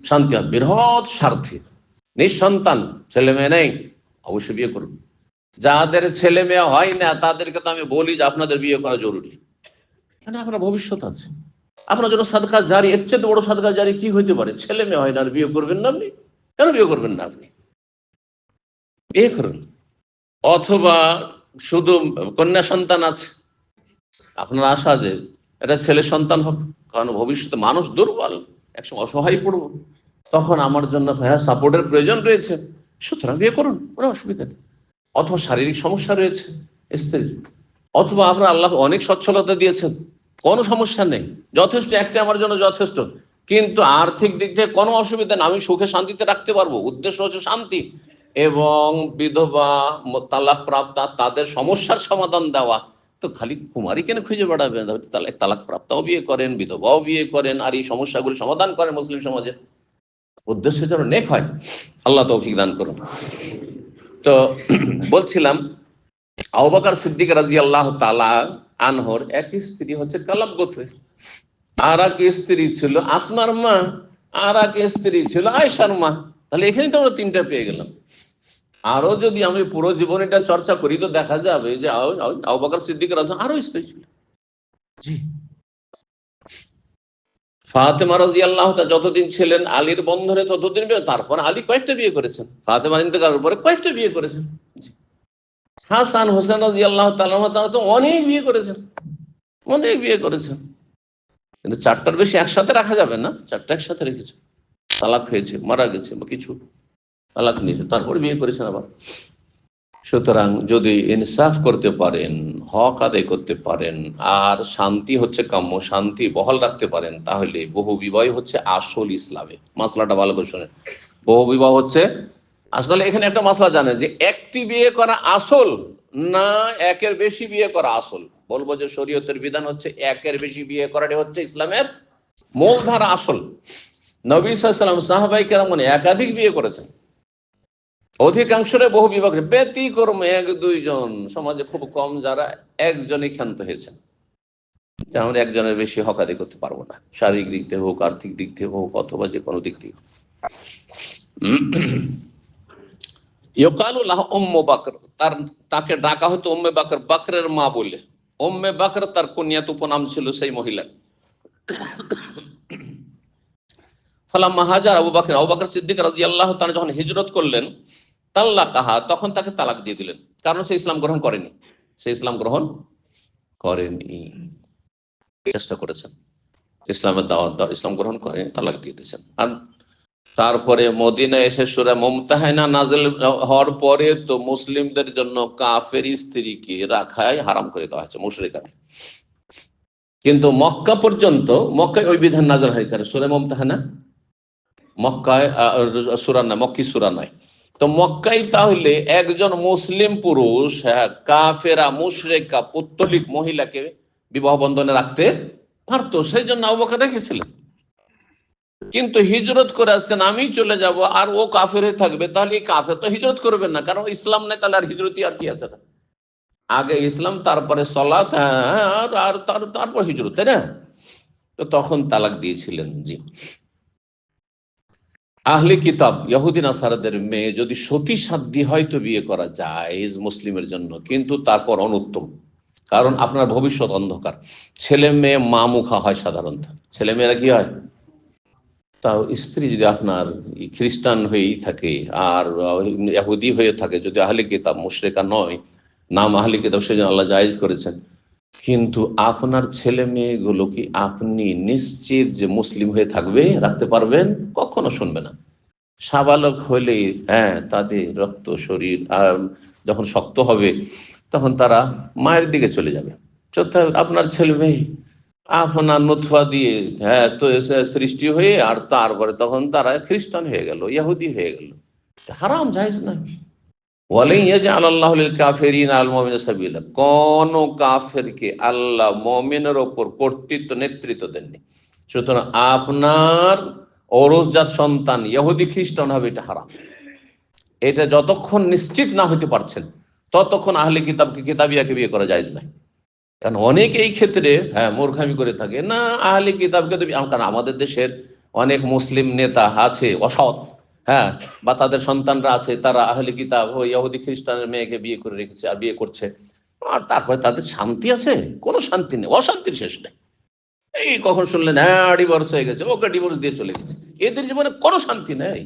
শান্তি হয়। বৃহৎ স্বার্থে নিঃসন্তান, ছেলে মেয়ে নেই, অবশ্যই বিয়ে করুন। যাদের ছেলে মেয়ে হয় না, তাদেরকে তো আমি বলি যে আপনাদের বিয়ে করা জরুরি, মানে আপনার ভবিষ্যৎ আছে, আপনার জন্য সাদকা জারি, এর চেয়ে বড় সাদকা জারি কি হইতে পারে? ছেলে মেয়ে হয় না আর বিয়ে করবেন না আপনি? কেন বিয়ে করবেন না আপনি? বিয়ে করুন। অথবা শুধু কন্যা সন্তান আছে, আপনার আশা যে এটা ছেলে সন্তান হবে, কারণ ভবিষ্যতে মানুষ দুর্বল, একসময় অসহায় পড়বো, তখন আমার জন্য সাপোর্টের প্রয়োজন রয়েছে, সুতরাং বিয়ে করুন, কোনো অসুবিধা নেই। অথবা শারীরিক সমস্যা রয়েছে স্ত্রীর, অথবা আপনার আল্লাহ অনেক সচ্ছলতা দিয়েছেন, কোনো সমস্যা নেই, যথেষ্ট, একটা আমার জন্য যথেষ্ট। কিন্তু আর্থিক দিক থেকে কোনো অসুবিধা নেই, আমি সুখে শান্তিতে রাখতে পারবো, উদ্দেশ্য হচ্ছে শান্তি। এবং বিধবা, তালাক প্রাপ্তা, তাদের সমস্যার সমাধান দেওয়া। তো খালি কুমারী কেন খুঁজে বেড়াবেন? তালাক প্রাপ্তাও বিয়ে করেন, বিধবাও বিয়ে করেন, আর এই সমস্যাগুলি সমাধান করেন মুসলিম সমাজে। উদ্দেশ্য যেন নেক হয়, আল্লাহ তৌফিক দান করুন। তো বলছিলাম, আবু বকর সিদ্দিক রাদিয়াল্লাহু তাআলা আনহর এক স্ত্রী হচ্ছে কালাব গোত্রের, আর এক স্ত্রী ছিল আসমার মা, আর এক স্ত্রী ছিল আয়েশার মা। তাহলে এখানে তো আমরা 3টা পেয়ে গেলাম। আরো যদি আমি পুরো জীবনীটা চর্চা করি তো দেখা যাবে যে আবু বকর সিদ্দিক রাদিয়াল্লাহু আরো স্ত্রী ছিল। জি, ফাতেমা রাদিয়াল্লাহু তাআলা যতদিন ছিলেন আলীর বন্ধনে ততদিন তারপর আলী কয়েকটা বিয়ে করেছেন, ফাতেমার ইন্তেকালের পরে কয়েকটা বিয়ে করেছেন। জি। হাসান হোসেন রাদিয়াল্লাহু তাআলা তারা তো অনেক বিয়ে করেছেন, অনেক বিয়ে করেছেন, কিন্তু চারটার বেশি একসাথে রাখা যাবে না, চারটা একসাথে রেখেছে, তালাক হয়েছে, মারা গেছে বা কিছু তালাক নিয়েছে, তারপর বিয়ে করেছেন আবার। সুতরাং যদি ইনসাফ করতে পারেন, হক আদায় করতে পারেন, আর শান্তি হচ্ছে কাম্য, শান্তি বহাল রাখতে পারেন, তাহলে বহু বিবাহ হচ্ছে আসল ইসলামে। মাসলাটা ভালো করে শোনেন, বহু বিবাহ হচ্ছে আসলে, এখানে একটা মাসলা জানেন যে একটি বিয়ে করা আসল না একের বেশি বিয়ে করা আসল। বলবো যে শরীয়তের বিধান হচ্ছে একের বেশি বিয়ে করাটাই হচ্ছে ইসলামের মূলধারা আসল। নবী সাল্লাল্লাহু আলাইহি ওয়াসাল্লাম সাহাবায়ে কেরাম একাধিক বিয়ে করেছেন, অধিকাংশরে বহু বিবাহ, ব্যতিক্রম এক দুইজন, সমাজে খুব কম যারা একজনই ক্ষান্ত হয়েছেন যে আমরা একজনের বেশি হক আদায় করতে পারবো না, শারীরিক দিক থেকে হোক, আর্থিক দিক থেকে হোক, অথবা যে কোনো দিক থেকে। ইউকালুল্লাহ উম্মু বকর, তাকে ডাকা হতো উম্মে বকর, বকরের মা বলে। উম্মে বকর তার কুনিয়াত উপনাম ছিল সেই মহিলার। ফালাম্মা হাজার আবু বকর সিদ্দিক রাদিয়াল্লাহু তাআলা যখন হিজরত করলেন, তাল্লাকাহা, তখন তাকে তালাক দিয়ে দিলেন, কারণ সে ইসলাম গ্রহণ করেনি, সে ইসলাম গ্রহণ করেনি, চেষ্টা করেছেন ইসলামের দাওয়াত দেওয়ার, ইসলাম গ্রহণ করে তালাক দিয়ে দিয়েছেন। আর তারপরে মদিনায় এসে সূরা মুমতাহানা নাযিল হওয়ার পরে তো মুসলিমদের জন্য কাফের স্ত্রীকে রাখাই হারাম করে দেওয়া হয়েছে, মুশরিকা। কিন্তু মক্কা পর্যন্ত, মক্কায় ওই বিধান নাযিল হয়, কারণ সূরা মুমতাহানা মক্কায় সূরা না, মক্কি সূরা নয়। তো মক্কায় তাহলে একজন মুসলিম পুরুষ কাফেরা মুশরিকা পৌত্তলিক মহিলাকে বিবাহ বন্ধনে রাখতে পারতো, সেই জন্য আবু বকর রেখেছিলেন। কিন্তু হিজরত করে আসছেন, আমি চলে যাব আর ও কাফের হয়ে থাকবে, তাহলে এই কাফের তো হিজরত করবেন না, কারণ ইসলাম নেই, তাহলে আর হিজরতি আর কি আছে? আগে ইসলাম, তারপরে সলাত, আর তারপর হিজরত, তাই না? তো তখন তালাক দিয়েছিলেন। জি, আহলে কিতাব ইহুদি নাসারাদের মেয়ে যদি সতী সাধ্যী হয় তো বিয়ে করা জায়েজ মুসলিমের জন্য, কিন্তু তারপর অনুত্তম, কারণ আপনার ভবিষ্যৎ অন্ধকার। ছেলে মেয়ে মা মুখা হয় সাধারণত, ছেলে মেয়েরা কি হয়, তাও স্ত্রী যদি আপনার খ্রিস্টান হয়েই থাকে আর ইহুদি হয়ে থাকে, যদি আহলে কিতাব, মুশরিকা নয়, নাম আহলে কিতাব, সেজন্য আল্লাহ জায়েজ করেছেন। কিন্তু আপনার ছেলে মেয়েগুলো কি আপনি নিশ্চিত যে মুসলিম হয়ে থাকবে, রাখতে পারবেন? কখনো শুনবে না। সাবালক হলে তাদের রক্ত শরীর যখন শক্ত হবে, তখন তারা মায়ের দিকে চলে যাবে। আপনার ছেলে মেয়ে আপনার নুতফা দিয়ে তো সৃষ্টি হয়ে, আর তারপরে তখন তারা খ্রিস্টান হয়ে গেল, ইহুদি হয়ে গেল, হারাম, জায়েজ না। কোন কাফেরকে আল্লাহ মুমিনের ওপর কর্তৃত্ব, নেতৃত্ব দেননি। সুতরাং আপনার ঔরসজাত সন্তান ইহুদি খ্রিস্টান হবে, এটা হারাম। এটা যতক্ষণ নিশ্চিত না হতে পারছেন, ততক্ষণ আহলে কিতাবকে, কিতাবিয়াকে বিয়ে করা জায়েজ নাই। কারণ অনেক এই ক্ষেত্রে মূর্খামি করে থাকে, না আহলে কিতাবকে তো, কারণ আমাদের দেশের অনেক মুসলিম নেতা আছে অসৎ, বা তাদের সন্তানরা আছে, তারা আহলে কিতাব ও ইহুদি খ্রিস্টানের মেয়েকে বিয়ে করে রেখেছে আর বিয়ে করছে, আর তারপরে তাদের শান্তি আছে? কোনো শান্তি নেই, অশান্তির শেষ নেই। এই কখন শুনলেন ডিভোর্স হয়ে গেছে, ওকে ডিভোর্স দিয়ে চলে গেছে, এদের জীবনে কোনো শান্তি নেই।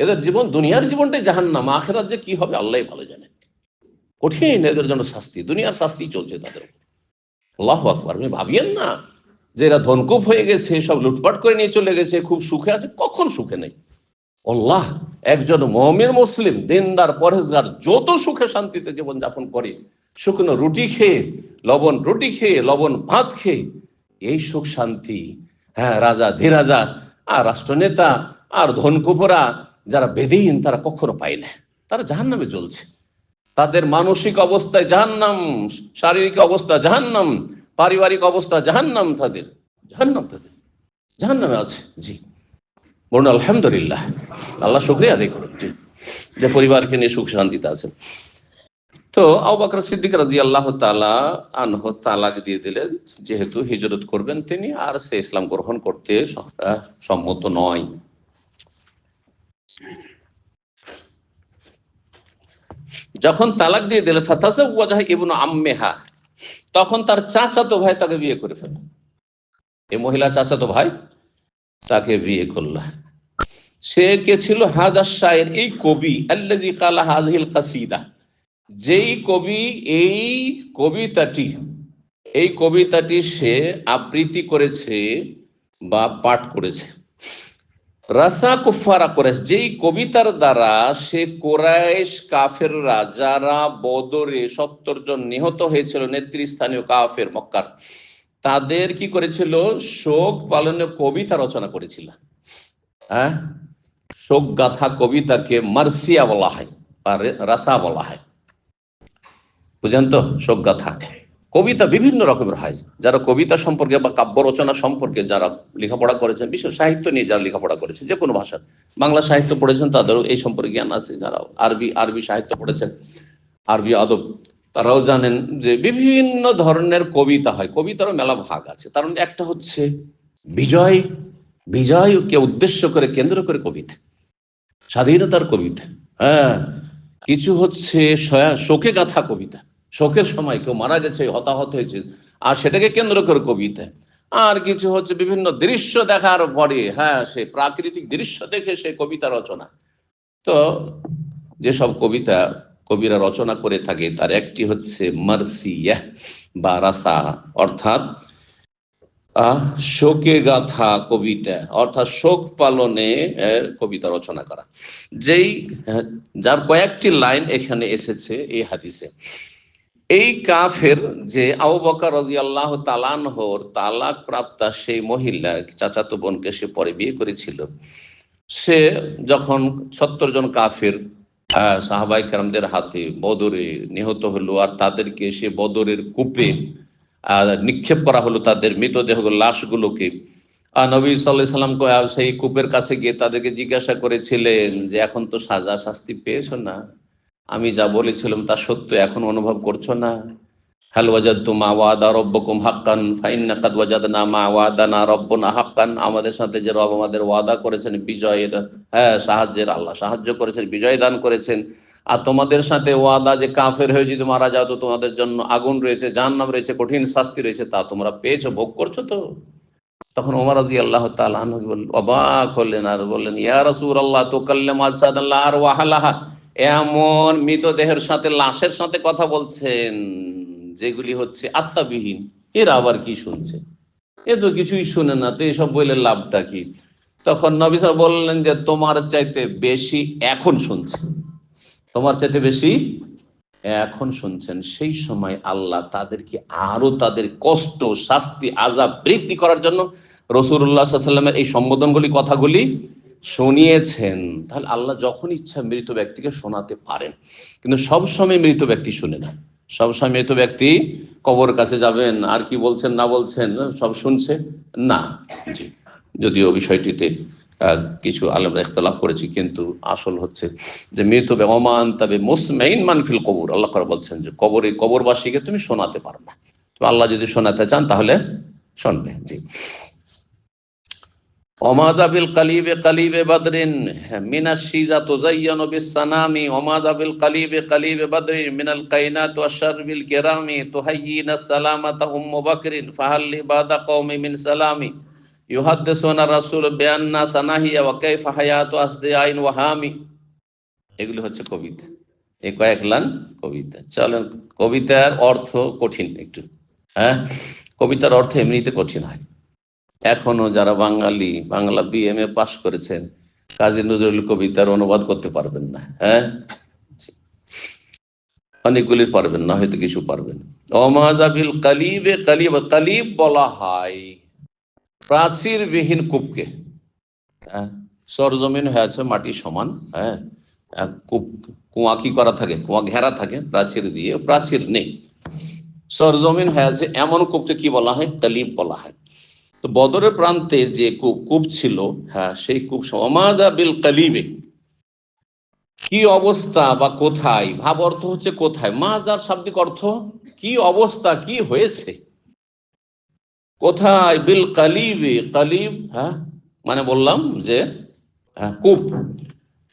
এদের জীবন, দুনিয়ার জীবনটাই জাহান্নাম, আখিরাত যে কি হবে আল্লাহ ভালো জানে। কঠিন এদের জন্য শাস্তি, দুনিয়ার শাস্তি চলছে তাদের। আল্লাহু আকবার। আপনি ভাবিয়েন না যে এরা ধনকুপ হয়ে গেছে, সব লুটপাট করে নিয়ে চলে গেছে, খুব সুখে আছে, কখন সুখে নেই। আল্লাহ, একজন মুমিন মুসলিম দিনদার পরহেজগার যত সুখে শান্তিতে জীবন যাপন করে, শুকনো রুটি খেয়ে, লবণ রুটি খেয়ে, লবণ ভাত খেয়ে, এই সুখ শান্তি রাজা ধীরাজা আর রাষ্ট্রনেতা আর ধনকুপরা যারা বেদিন, তারা কখনো পায় না। তারা জাহান্নামে জ্বলছে, তাদের মানসিক অবস্থায় জাহান্নাম, শারীরিক অবস্থা জাহান্নাম, পারিবারিক অবস্থা জাহান্নাম, তাদের জাহান্নাম, তাদের জাহান্নামে আছে। জি, বলুন আলহামদুলিল্লাহ, আল্লাহ শুকরিয়া আদায় করুন জি, যে পরিবারকে নিয়ে সুখ শান্তিতে আছেন। তো আবু বকর সিদ্দিক রাদিয়াল্লাহু তাআলা আনহু তালাক দিয়ে দিলেন, যেহেতু হিজরত করবেন তিনি, আর সে ইসলাম গ্রহণ করতে সম্মত নয়। যখন তালাক দিয়ে দিলেন ফাতাজাওয়াজা ইবনু আম্মেহা, তখন তার চাচাতো ভাই তাকে বিয়ে করে ফেলল। এই মহিলা চাচাতো ভাই তাকে বিয়ে করল। সে কে ছিল? হাদা শায়ের, এই কবি, আল্লাযী কালা হাযিহিল কাসিদা, যেই কবি এই কবিতাটি সে আবৃত্তি করেছে বা পাঠ করেছে। রাসা কুফারা কুরাইশ, যেই কবিতার দ্বারা সে কুরাইশ কাফেররা যারা বদরে 70 জন নিহত হয়েছিল, নেতৃস্থানীয় কাফের মক্কার, তাদের কি করেছিল? শোক পালনে কবিতা রচনা করেছিল। হ্যাঁ, শোক গাথা কবিতাকে মার্সিয়া বলা হয় বা রাসা বলা হয়। বুঝেন তো? শোক গাথা কবিতা বিভিন্ন রকমের হয়। যারা কবিতা সম্পর্কে বা কাব্য রচনা সম্পর্কে যারা লেখাপড়া করেছেন, বিশেষ সাহিত্য নিয়ে যারা লেখাপড়া করেছেন, যে কোনো ভাষার, বাংলা সাহিত্য পড়েছেন তাদেরও এই সম্পর্কে জ্ঞান আছে। যারা আরবি সাহিত্য পড়েছেন, আরবি আদব, তারাও জানেন যে বিভিন্ন ধরনের কবিতা হয়। কবিতারও মেলা ভাগ আছে। তার মধ্যে একটা হচ্ছে বিজয়কে উদ্দেশ্য করে, কেন্দ্র করে কবিতা, স্বাধীনতার কবিতা। হ্যাঁ, কিছু হচ্ছে শোকে গাথা কবিতা, শোকের সময় কেউ মারা গেছে, হতাহত হয়েছে, আর সেটাকে কেন্দ্র করে কবিতা। আর কিছু হচ্ছে বিভিন্ন দৃশ্য দেখার পরে, হ্যাঁ, সে প্রাকৃতিক দৃশ্য দেখে সে কবিতা রচনা। তো যেসব কবিতা কবিরা রচনা করে থাকে তার একটি হচ্ছে মার্সিয়া বা রাসা, অর্থাৎ শোকে গাথা কবিতা, অর্থাৎ শোক পালনে কবিতা রচনা করা। যার কয়েকটি লাইন এখানে এসেছে এই হাদিসে। এই কাফের যে আবু বকর রাদিয়াল্লাহু তাআলা আনহুর তালাক প্রাপ্তা সেই মহিলা চাচাতো বোনকে সে পরে বিয়ে করেছিল, সে যখন 70 জন কাফের সাহাবায়ে কেরামদের হাতে বদরে নিহত হলো, আর তাদেরকে সে বদরের কূপে নিক্ষেপ করা হলো, তাদের মৃতদেহ লাশগুলোকে। নবী সাল্লাল্লাহু আলাইহি সাল্লাম সেই কূপের কাছে গিয়ে তাদেরকে জিজ্ঞাসা করেছিলেন যে এখন তো সাজা শাস্তি পেয়েছো না, আমি যা বলেছিলাম তা সত্য এখন অনুভব করছো না? হাল ওয়াজাদতুম মা ওয়াদা রাব্বুকুম হাক্কান ফাইন্না কাদ ওয়াজাদনা মা ওয়াদানা রাব্বুনা হাক্কান, আমাদের সাথে যে রব আমাদের ওয়াদা করেছেন বিজয়ের, হ্যাঁ, সাহায্যের, আল্লাহ সাহায্য করেছেন, বিজয় দান করেছেন। আর তোমাদের সাথে ওয়াদা যে কাফের হয়ে যদি মারা যাও তো তোমাদের জন্য আগুন রয়েছে, জাহান্নাম রয়েছে, কঠিন শাস্তি রয়েছে, তা তোমরা পেয়েছো, ভোগ করছো তো? তখন ওমর রাদিয়াল্লাহু তাআলা আনহু অবাক হলেন আর বললেন, ইয়া রাসূলুল্লাহ তুকাল্লিমু আসাদাল্লাহ আর ওয়াহালাহা, এমন মৃতদেহের সাথে, লাশের সাথে কথা বলছেন যেগুলি হচ্ছে আত্মাবিহীন, এরা আবার কি শুনছে? এ তো কিছুই শুনে না, তো এসব বলে লাভটা কি? তখন নবী সাল্লাল্লাহু আলাইহি ওয়াসাল্লাম বললেন যে তোমার চাইতে বেশি এখন শুনছে, তোমার চাইতে বেশি এখন শুনছেন। সেই সময় আল্লাহ তাদেরকে আরো তাদের কষ্ট, শাস্তি, আযাব বৃদ্ধি করার জন্য রাসূলুল্লাহ সাল্লাল্লাহু আলাইহি ওয়াসাল্লামের এই সম্বোধনগুলি, কথাগুলি শুনিয়েছেন। তাহলে আল্লাহ যখন ইচ্ছা মৃত ব্যক্তিকে শোনাতে পারেন, কিন্তু সবসময় মৃত ব্যক্তি শুনে না। সবসময় মৃত ব্যক্তি কবর কাছে যাবেন আর কি বলছেন না বলছেন সব শুনছে না। জি, যদিও বিষয়টিতে কিছু আলেমরা ইখতিলাফ করেছি, কিন্তু আসল হচ্ছে যে মৃত ওমান তবে মুসমাইন মানফিল কবর, আল্লাহ করে বলছেন যে কবরবাসীকে তুমি শোনাতে পারো না। তো আল্লাহ যদি শোনাতে চান তাহলে শুনবে। জি, ওমাযাবিল কালিবে বাদরিন মিনাশ শিজা তুযায়্যানু বিসসানামি, ওমাযাবিল কালিবে বাদরিন মিনাল কাইনাত ওয়াশশারবিল কিরামি তুহায়্যিনা সালামাতা উম্মু বাকরিন ফাহাল্লি বাদা কওমি মিন সালামি ইউহাদ্দিসুনা রাসূল বিআন্না সানাহিয়া ওয়া কাইফা হায়াতু আসদিআইন ওয়া হামি। এগুলো হচ্ছে কবিতা, এই কয়েক লাইন কবিতা। চলেন, কবিতার অর্থ কঠিন একটু, হ্যাঁ, কবিতার অর্থ এমনিতে কঠিন হয়। এখনো যারা বাংলা বিএমএ পাশ করেছেন কাজী নজরুল কবিতার অনুবাদ করতে পারবেন না, হ্যাঁ, অনেকগুলি পারবেন না, হয়তো কিছু পারবেন। ওমাযাবিল কালিব বলা হয় প্রাচীরবিহীন কূপকে। সরজমিন হয়ে আছে মাটি সমান, হ্যাঁ, কূপ, কুয়া কি করা থাকে, কুয়া ঘেরা থাকে প্রাচীর দিয়ে, প্রাচীর নেই, সরজমিন হয়ে আছে এমন কূপকে কি বলা হয়? কালিব বলা হয়। তো বদরের প্রান্তে যে কূপ ছিল, হ্যাঁ, সেই কূপ ওমাযাবিল কালিবে, কি অবস্থা বা কোথায়, ভাব অর্থ হচ্ছে কোথায়, মাজার শাব্দিক অর্থ কি অবস্থা, কি হয়েছে, কোথায়, বিল কালিবে, কালিব, হ্যাঁ, মানে বললাম যে কূপ,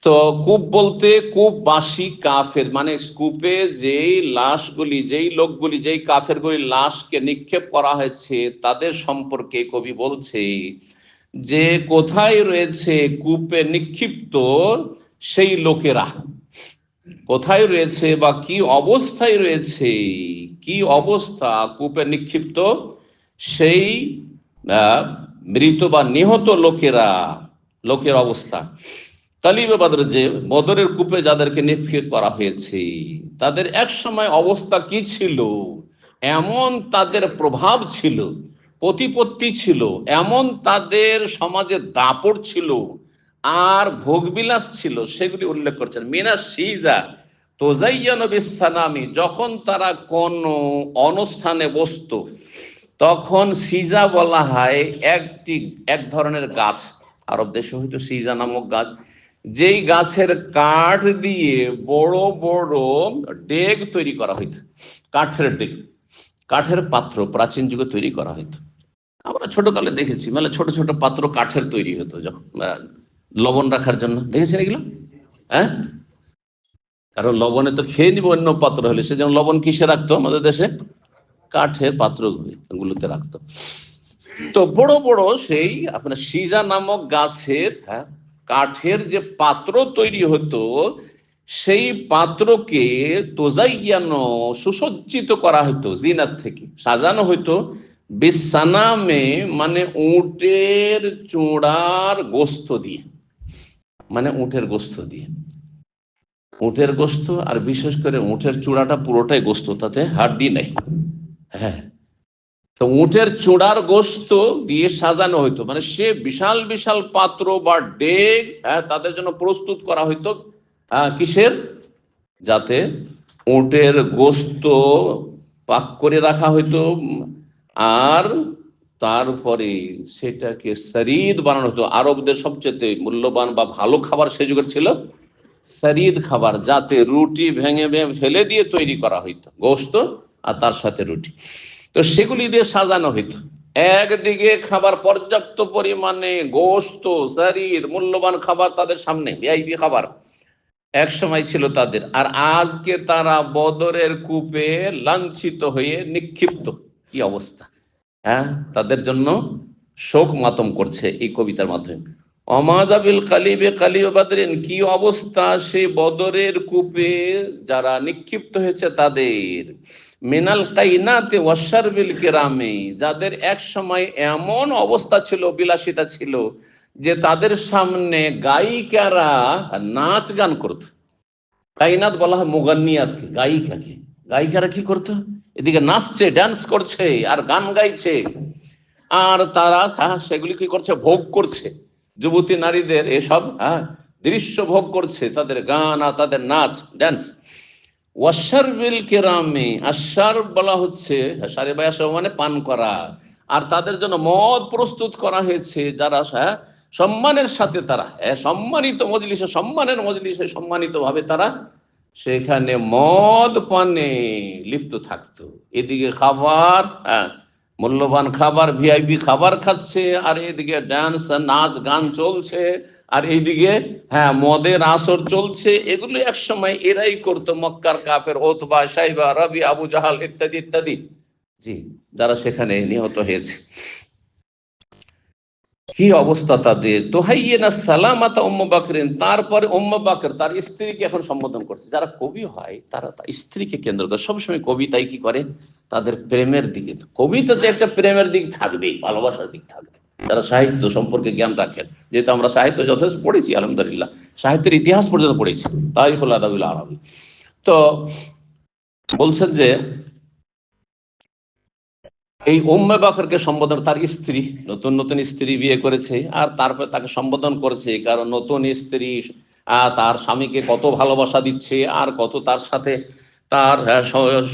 তো কূপ বলতে কূপবাসী কাফের, মানে কূপে যেই লাশগুলি, যেই লোকগুলি, যেই কাফেরগুলি লাশকে নিক্ষেপ করা হয়েছে তাদের সম্পর্কে কবি বলছে যে কোথায় রয়েছে কূপে নিক্ষিপ্ত সেই লোকেরা, কোথায় রয়েছে বা কি অবস্থায় রয়েছে, কি অবস্থা কূপে নিক্ষিপ্ত সেই মৃত বা নিহত লোকের অবস্থা। তালিবে বদর, যে বদরের কূপে যাদেরকে নিক্ষেপ করা হয়েছে তাদের এক সময় অবস্থা কি ছিল, এমন তাদের প্রভাব ছিল, প্রতিপত্তি ছিল, এমন তাদের সমাজে দাপট ছিল আর ভোগবিলাস ছিল, সেগুলি উল্লেখ করছেন। মিনা সিজা তোজাইয়ানো বিসানামি, যখন তারা কোন অনুষ্ঠানে বসতো তখন সিজা বলা হয় এক ধরনের গাছ, আরব দেশে হয়তো সিজা নামক গাছ, যেই গাছের কাঠ দিয়ে বড় বড় ডেগ তৈরি করা হইত, কাঠের ডেগ, কাঠের পাত্র প্রাচীন যুগে তৈরি করা হইতো। আমরা ছোটকালে দেখেছি, মানে ছোট ছোট পাত্র কাঠের তৈরি হতো, যখন লবণ রাখার জন্য, দেখেছেন এগুলো? হ্যাঁ, কারণ লবণে তো খেয়ে নিব অন্য পাত্র হলে, সেজন্য লবণ কিসে রাখতো আমাদের দেশে? কাঠের পাত্রগুলোতে রাখতো। তো বড় বড় সেই আপনার সিজা নামক গাছের কাঠের যে পাত্র তৈরি হতো, সেই পাত্রকে তোজাইয়ানো সুসজ্জিত করা হতো, জিনাত থেকে সাজানো হতো, বিসানামে মানে উটের চূড়ার গোস্ত দিয়ে, মানে উটের গোস্ত দিয়ে, উটের গোস্ত, আর বিশেষ করে উটের চূড়াটা পুরোটাই গোস্ত, তাতে হাড্ডি নেই। হ্যাঁ, তো উটের চূড়ার গোস্ত দিয়ে সাজানো হইতো, মানে সে বিশাল বিশাল পাত্র বা ডেগ তাদের জন্য প্রস্তুত করা হইতো। কিসের? যাতে উটের গোস্ত পাক করে রাখা হইতো, আর তারপরে সেটাকে শরীদ বানানো হতো। আরবদের সবচেয়ে মূল্যবান বা ভালো খাবার সে যুগের ছিল শরীদ খাবার, যাতে রুটি ভেঙে ভেঙে ফেলে দিয়ে তৈরি করা হইতো গোস্ত, আর তার সাথে রুটি। তো সেগুলি দিয়ে সাজানো হইতো। একদিকে খাবার, পর্যাপ্ত পরিমাণে গোস্ত, শরীর, মূল্যবান খাবার তাদের সামনে, ভিআইপি খাবার এক সময় ছিল তাদের। আর আজকে তারা বদরের কূপে লাঞ্ছিত হয়ে নিক্ষিপ্ত, কি অবস্থা! হ্যাঁ, তাদের জন্য শোক মাতম করছে এই কবিতার মাধ্যমে। অমাদাবিল কালিবে কালিবে বাদরিন, কি অবস্থা সেই বদরের কূপে যারা নিক্ষিপ্ত হয়েছে তাদের। মিনাল কাইনাতে ওয়াশারবিল কিরামে, যাদের এক সময় এমন অবস্থা ছিল, বিলাসিতা ছিল, যে তাদের সামনে গায়িকারা নাচ গান করত। কাইনাত বলা হয় মুগান্নিয়াতকে, গায়িকাকে। গায়িকারা কি করতো? এদিকে নাচছে, ড্যান্স করছে আর গান গাইছে, আর তারা সেগুলি কি করছে? ভোগ করছে। যুবতী নারীদের এসব দৃশ্য ভোগ করছে, তাদের গান আর তাদের নাচ, ড্যান্স। ওয়াশারবিল কিরামে, আশার বলা হচ্ছে সারে বায়াসা মানে পান করা, আর তাদের জন্য মদ প্রস্তুত করা হয়েছে, যারা সম্মানের সাথে তারা সম্মানিত মজলিসে, সম্মানের মজলিসে সম্মানিত ভাবে তারা সেখানে মদ পানে লিপ্ত থাকতো। এদিকে খাবার, মূল্যবান খাবার, ভিআইপি খাবার খাচ্ছে, আর এদিকে ডান্স, নাচ গান চলছে, আর এইদিকে মদের আসর চলছে। এগুলো এক সময় এরাই করতো, মক্কার কাফের, ওতবা, সাইবা, রবি, আবু জাহাল ইত্যাদি ইত্যাদি, জি, যারা সেখানে নিহত হয়েছে। কি অবস্থা তাদের! তোহাইয়েনা সালামাতা উম্মে বাকরিন, তারপরে উম্মে বাকর তার স্ত্রীকে এখন সম্বোধন করছে। যারা কবি হয় তারা স্ত্রীকে কেন্দ্র করে সবসময় কবিতায় কি করে? তাদের প্রেমের দিকে, কবিতাতে একটা প্রেমের দিক থাকবেই, ভালোবাসার দিক থাকবে। যারা সাহিত্য সম্পর্কে জ্ঞান রাখেন, যেহেতু আমরা সাহিত্য যথেষ্ট পড়েছি আলহামদুলিল্লাহ, সাহিত্যের ইতিহাস পর্যন্ত পড়েছি, তারিখুল আদাবুল আরবি। তো বলছেন যে এই উম্মে বাকরকে সম্বোধন, তার স্ত্রী, নতুন নতুন স্ত্রী বিয়ে করেছে, আর তারপরে তাকে সম্বোধন করেছে, কারণ নতুন স্ত্রী তার স্বামীকে কত ভালোবাসা দিচ্ছে, আর কত তার সাথে তার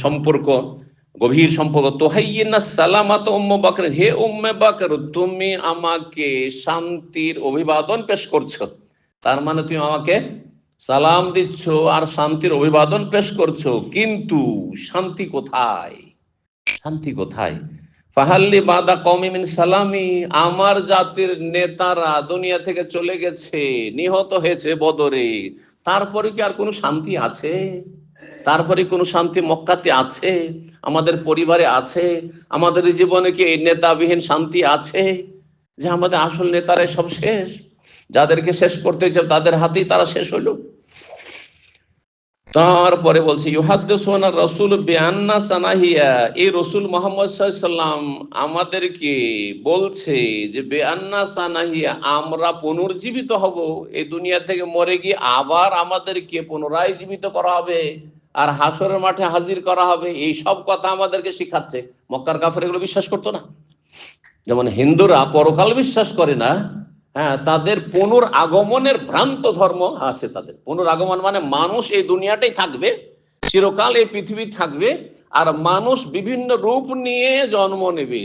সম্পর্ক, গভীর সম্পর্ক। তোহাইয়িনা সালামাত উম্মে বাকর, হে উম্মে বাকর, তুমি আমাকে শান্তির অভিবাদন পেশ করছো। তার মানে তুমি আমাকে সালাম দিচ্ছ আর শান্তির অভিবাদন পেশ করছো, কিন্তু শান্তি কোথায়? শান্তি কোথায়? ফাহাল্লি বাদা কওমি মিন সালামি, আমার জাতির নেতারা দুনিয়া থেকে চলে গেছে, নিহত হয়েছে বদরে, তারপরে কি আর কোনো শান্তি আছে? তারপরে কোনো শান্তি মক্কাতে আছে? আমাদের পরিবারে আছে? আমাদের জীবনে কি এই নেতাবিহীন শান্তি আছে, যে আমাদের আসল নেতারাই সব শেষ, যাদেরকে শেষ করতে চাই তাদের হাতেই তারা শেষ হলো? তারপরে বলছে ইউহাদ্দিসুনা রাসূল বিআন্না সানাহিয়া, এই রাসূল মুহাম্মদ সাল্লাল্লাহু আলাইহি সাল্লাম আমাদেরকে বলছে যে বিআন্না সানাহিয়া, আমরা পুনর্জীবিত হব, এই দুনিয়া থেকে মরে গিয়ে আবার আমাদেরকে পুনরায় জীবিত করা হবে আর হাসরের মাঠে হাজির করা হবে, এই সব কথা আমাদেরকে শিখাচ্ছে। মক্কার কাফের এগুলো বিশ্বাস করতো না। যেমন হিন্দুরা পরকাল বিশ্বাস করে না, হ্যাঁ, তাদের পুনরাগমনের ভ্রান্ত ধর্ম আছে। তাদের পুনরাগমন মানে মানুষ এই দুনিয়াটাই থাকবে, চিরকাল এই পৃথিবী থাকবে, আর মানুষ বিভিন্ন রূপ নিয়ে জন্ম নেবে।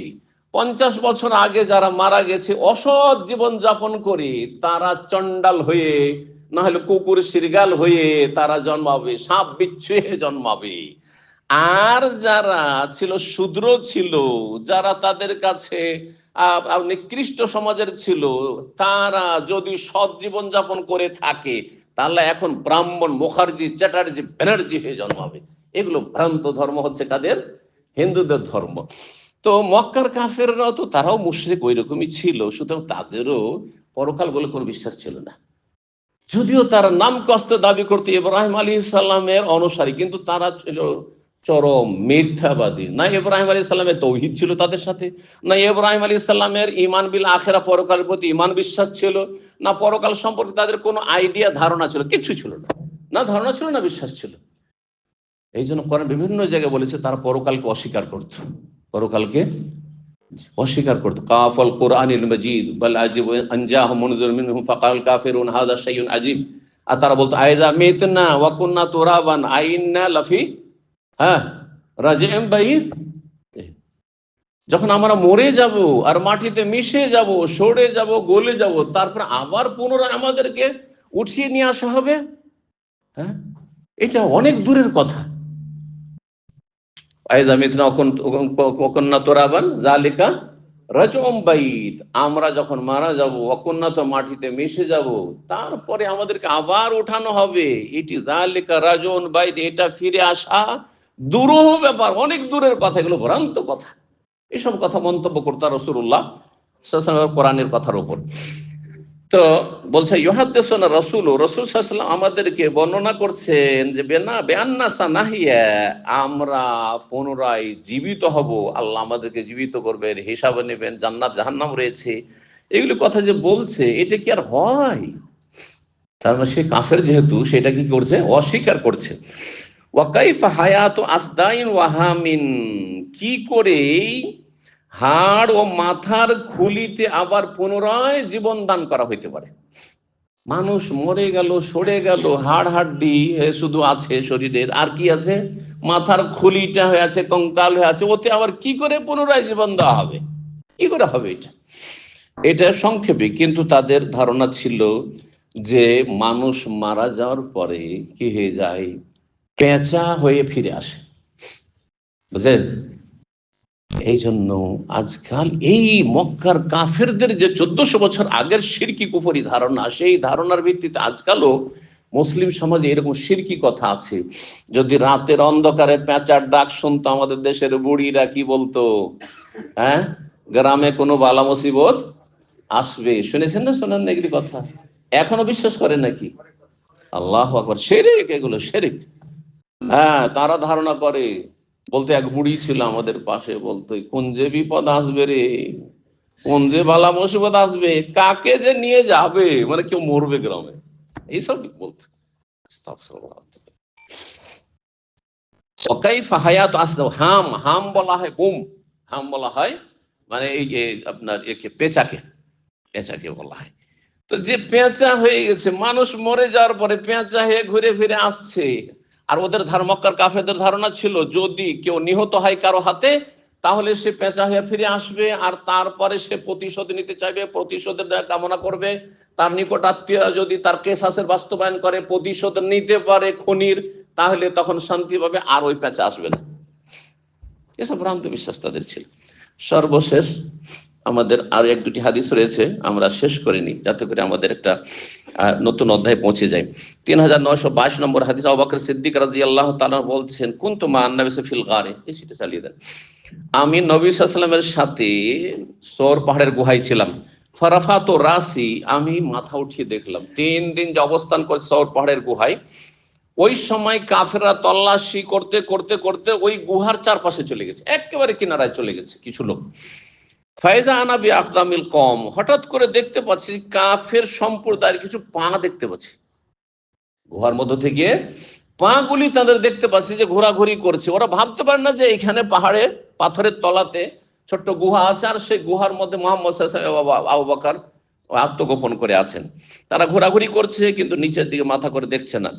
50 বছর আগে যারা মারা গেছে অসৎ জীবন যাপন করে, তারা চণ্ডাল হয়ে, না হলে কুকুর শৃগাল হয়ে তারা জন্মাবে, সাপ বিচ্ছু হয়ে জন্মাবে। আর যারা ছিল শূদ্র ছিল, যারা তাদের কাছে নিকৃষ্ট সমাজের ছিল, তারা যদি সৎ জীবন যাপন করে থাকে, তাহলে এখন ব্রাহ্মণ, মুখার্জি, চ্যাটার্জি, ব্যানার্জি হয়ে জন্মাবে। এগুলো ভ্রান্ত ধর্ম হচ্ছে কাদের? হিন্দুদের ধর্ম। তো মক্কার কাফেররাও তো তারাও মুশরিক ওই রকমই ছিল, সুতরাং তাদেরও পরকাল বলে কোনো বিশ্বাস ছিল না। যদিও তারা নাম কষ্টে দাবি করতে ইব্রাহিম আলাইহিস সালামের অনুসারী, কিন্তু তারা ছিল চরম মিথ্যাবাদী। না ইব্রাহিম আলাইহিস সালামের তৌহিদ ছিল তাদের সাথে, না ইব্রাহিম আলাইহিস সালামের ঈমান বিল আখিরা, পরকালের প্রতি ঈমান বিশ্বাস ছিল, না পরকাল সম্পর্কে তাদের কোনো আইডিয়া, ধারণা ছিল, কিছু ছিল না। না ধারণা ছিল, না বিশ্বাস ছিল। এই জন্য কোরআন বিভিন্ন জায়গায় বলেছে তারা পরকালকে অস্বীকার করত, পরকালকে অস্বীকার করতো। কাফাল কোরআনিল মাজিদ বাল আজিব আন জাআহুম মুনযির মিনহুম ফাকাল কাফিরুন হাযা শাইউন আজিব। আর তারা বলতো আইযা মিতনা ওয়া কুননা তুরাবান আইন্না লাফি হ্যাঁ রাজিউম বাইদ, যখন আমরা মরে যাব আর মাটিতে মিশে যাব, সরে যাব, গলে যাব, তারপর আবার পুনরায় আমাদেরকে উঠিয়ে নিয়ে আসা হবে। হ্যাঁ, এটা অনেক দূরের কথা। আইযা মিতনা ওয়া কুননা তুরাবান যালিকা রাজউম বাইদ, আমরা যখন মারা যাব, অকুন্নত মাটিতে মিশে যাব, তারপরে আমাদেরকে আবার উঠানো হবে, এটি যালিকা রাজউন বাইদ, এটা ফিরে আসা দূরহ ব্যাপার, অনেক দূরের কথা, এগুলো ভ্রান্ত কথা। এসব কথা মন্তব্য করতো রাসূলুল্লাহ সাল্লাল্লাহু আলাইহি ওয়াসাল্লাম কোরআনের কথার উপর। তো বলছে ইউহাদ্দিসুনা রাসূল, রাসূল সাল্লাল্লাহু আলাইহি ওয়াসাল্লাম আমাদেরকে বর্ণনা করছেন যে বিআন্না সানাহিয়া, আমরা পুনরায় জীবিত হব, আল্লাহ আমাদেরকে জীবিত করবেন, হিসাব নেবেন, জান্নাত জাহান্নাম রয়েছে, এগুলো কথা যে বলছে, এটা কি আর হয়? তার মানে সে কাফের, যেহেতু সেটা কি করছে, অস্বীকার করছে। ওয়া কাইফা হায়াতু আসদাইন ওয়া হামিন, কি করে হাড় ও মাথার খুলিতে আবার পুনরায় জীবন দান করা হইতে পারে? মানুষ মরে গেল, সরে গেল, হাড় হাড্ডি শুধু আছে শরীরের, আর কি আছে? মাথার খুলিটা হয়ে আছে, কঙ্কাল হয়ে আছে, ওতে আবার কি করে পুনরায় জীবন দেওয়া হবে? কি করে হবে এটা? এটা সংক্ষেপে, কিন্তু তাদের ধারণা ছিল যে মানুষ মারা যাওয়ার পরে কি হয়ে যায়, পেঁচা হয়ে ফিরে আসে, বুঝলেন? এই জন্য আজকাল এই মক্কার কাফেরদের যে 1400 বছর আগের শিরকি কুফরি ধারণা, সেই ধারণার ভিত্তিতে আজকালও মুসলিম সমাজে এরকম শিরকি কথা আছে। যদি রাতের অন্ধকারে পেঁচার ডাক শুনতো, আমাদের দেশের বুড়িরা কি বলতো, হ্যাঁ, গ্রামে কোনো বালা মুসিবত আসবে। শুনেছেন না, শোনেন না এগুলি কথা? এখনো বিশ্বাস করেন নাকি? আল্লাহু আকবার, শিরক, এগুলো শিরক। হ্যাঁ, তারা ধারণা করে। বলতে এক বুড়ি ছিল আমাদের পাশে, বলতো কোন যে বিপদ আসবে রে, কোন যে বালা মুসিবত আসবে, কাকে যে নিয়ে যাবে, মানে কেউ মরবে গ্রামে, এইসব বলতো। আস্তাগফিরুল্লাহ। ওয়াকাইফা হায়াতু আসদাও, হাম, হাম বলা হয় বুম, হাম বলা হয় মানে এই যে আপনার একে পেঁচাকে, পেঁচাকে বলা হয়। তো যে পেঁচা হয়ে গেছে, মানুষ মরে যাওয়ার পরে পেঁচা হয়ে ঘুরে ফিরে আসছে। আর ওদের মক্কার কাফেরদের ধারণা ছিল, যদি কেউ নিহত হয় কারো হাতে, তাহলে সে পেঁচা হয়ে ফিরে আসবে, আর তারপরে সে প্রতিশোধ নিতে চাইবে, প্রতিশোধের কামনা করবে। তার নিকট আত্মীয়রা যদি তার কেসাসের বাস্তবায়ন করে, প্রতিশোধ নিতে পারে খুনির, তাহলে তখন শান্তি পাবে, আর ওই পেঁচা আসবে না। এসব ভ্রান্ত বিশ্বাস তাদের ছিল। সর্বশেষ আমাদের আরো এক দুটি হাদিস রয়েছে, আমরা শেষ করিনি, যাতে করে আমাদের একটা নতুন অধ্যায় পৌঁছে যায়। 3922 নম্বর হাদিস, আবু বকর সিদ্দিক রাদিয়াল্লাহু তাআলা বলছেন, কুনতু মা নবী ফিল গারে, সেটা চালিয়ে দেন, আমি নবী সাল্লাল্লাহু আলাইহি ওয়াসাল্লামের সাথে সৌর পাহাড়ের গুহায় ছিলাম। ফারাফাতু রাসি, আমি মাথা উঠিয়ে দেখলাম 3 দিন যে অবস্থান করে সৌর পাহাড়ের গুহায়, ওই সময় কাফেররা তল্লাশি করতে করতে করতে ওই গুহার চারপাশে চলে গেছে, একেবারে কিনারায় চলে গেছে কিছু লোক। ফায়দা আনাবি আকদামিল কম, হঠাৎ করে দেখতে পাচ্ছি কাফের সম্প্রদায়ের কিছু পা দেখতে পাচ্ছি, গুহার মধ্য থেকে পা গুলি তাদের দেখতে পাচ্ছি যে ঘোরাঘুরি করছে। ওরা ভাবতে পারে না যে এখানে পাহাড়ে পাথরের তলাতে ছোট্ট গুহা আছে, আর সেই গুহার মধ্যে মুহাম্মদ সাল্লাল্লাহু আলাইহি ওয়াসাল্লাম, আবু বকর আত্মগোপন করে আছেন। তারা ঘোরাঘুরি করছে কিন্তু নিচের দিকে মাথা করে দেখছে না।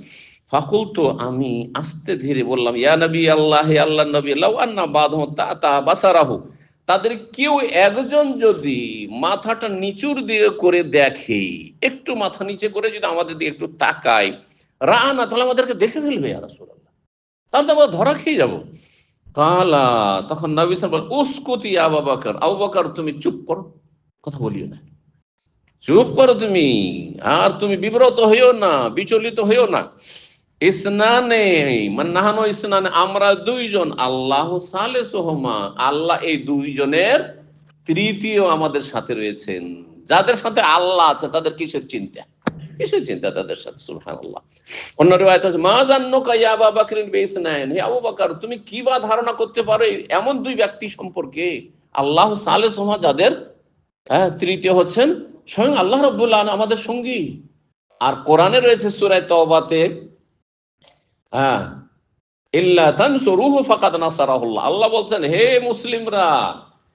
ফাকুলতু, আমি আস্তে ধীরে বললাম, ইয়া নবী আল্লাহ, হে আল্লাহর নবী, লাউ আন্না বাদহু তাতা বাসারাহু, তাদের কেউ একজন যদি মাথাটা নিচুর দিকে করে দেখে, একটু মাথা নিচে করে যদি আমাদের দিকে একটু তাকায়, রানা, তাহলে আমাদেরকে দেখে ফেলবে ইয়া রাসূলুল্লাহ, তাহলে তো আমরা ধরা খেয়ে যাবো। কালা, তখন নবী সাল্লাল্লাহু আলাইহি ওয়াসাল্লাম, উসকুতি ইয়া আবু বকর, আবু বকর তুমি চুপ করো, কথা বলিও না, চুপ করো তুমি, আর তুমি বিব্রত হইও না, বিচলিত হইও না। ইসনানে মান্নাহানো ইসনানে, আমরা দুইজন, আল্লাহ সালেসুহুমা, আল্লাহ এই দুইজনের তৃতীয় আমাদের সাথে রয়েছেন। যাদের সাথে আল্লাহ আছে তাদের কিসের চিন্তা, কিসের চিন্তা তাদের সাথে, সুবহানাল্লাহ। অন্য রিওয়ায়াত আছে, মা জান্নুকা ইয়া আবু বকরিন বিইসনাইন, হে আবু বকর তুমি কি বা ধারণা করতে পারো এমন দুই ব্যক্তি সম্পর্কে, আল্লাহ সালেসুহুমা, যাদের তৃতীয় হচ্ছেন স্বয়ং আল্লাহ রাব্বুল আলামিন, আমাদের সঙ্গী। আর কোরআনে রয়েছে সূরা তাওবাতে, ইল্লা তানসুরুহু ফাকাদ নাসারাহুল্লাহ, আল্লাহ বলছেন, হে মুসলিমরা,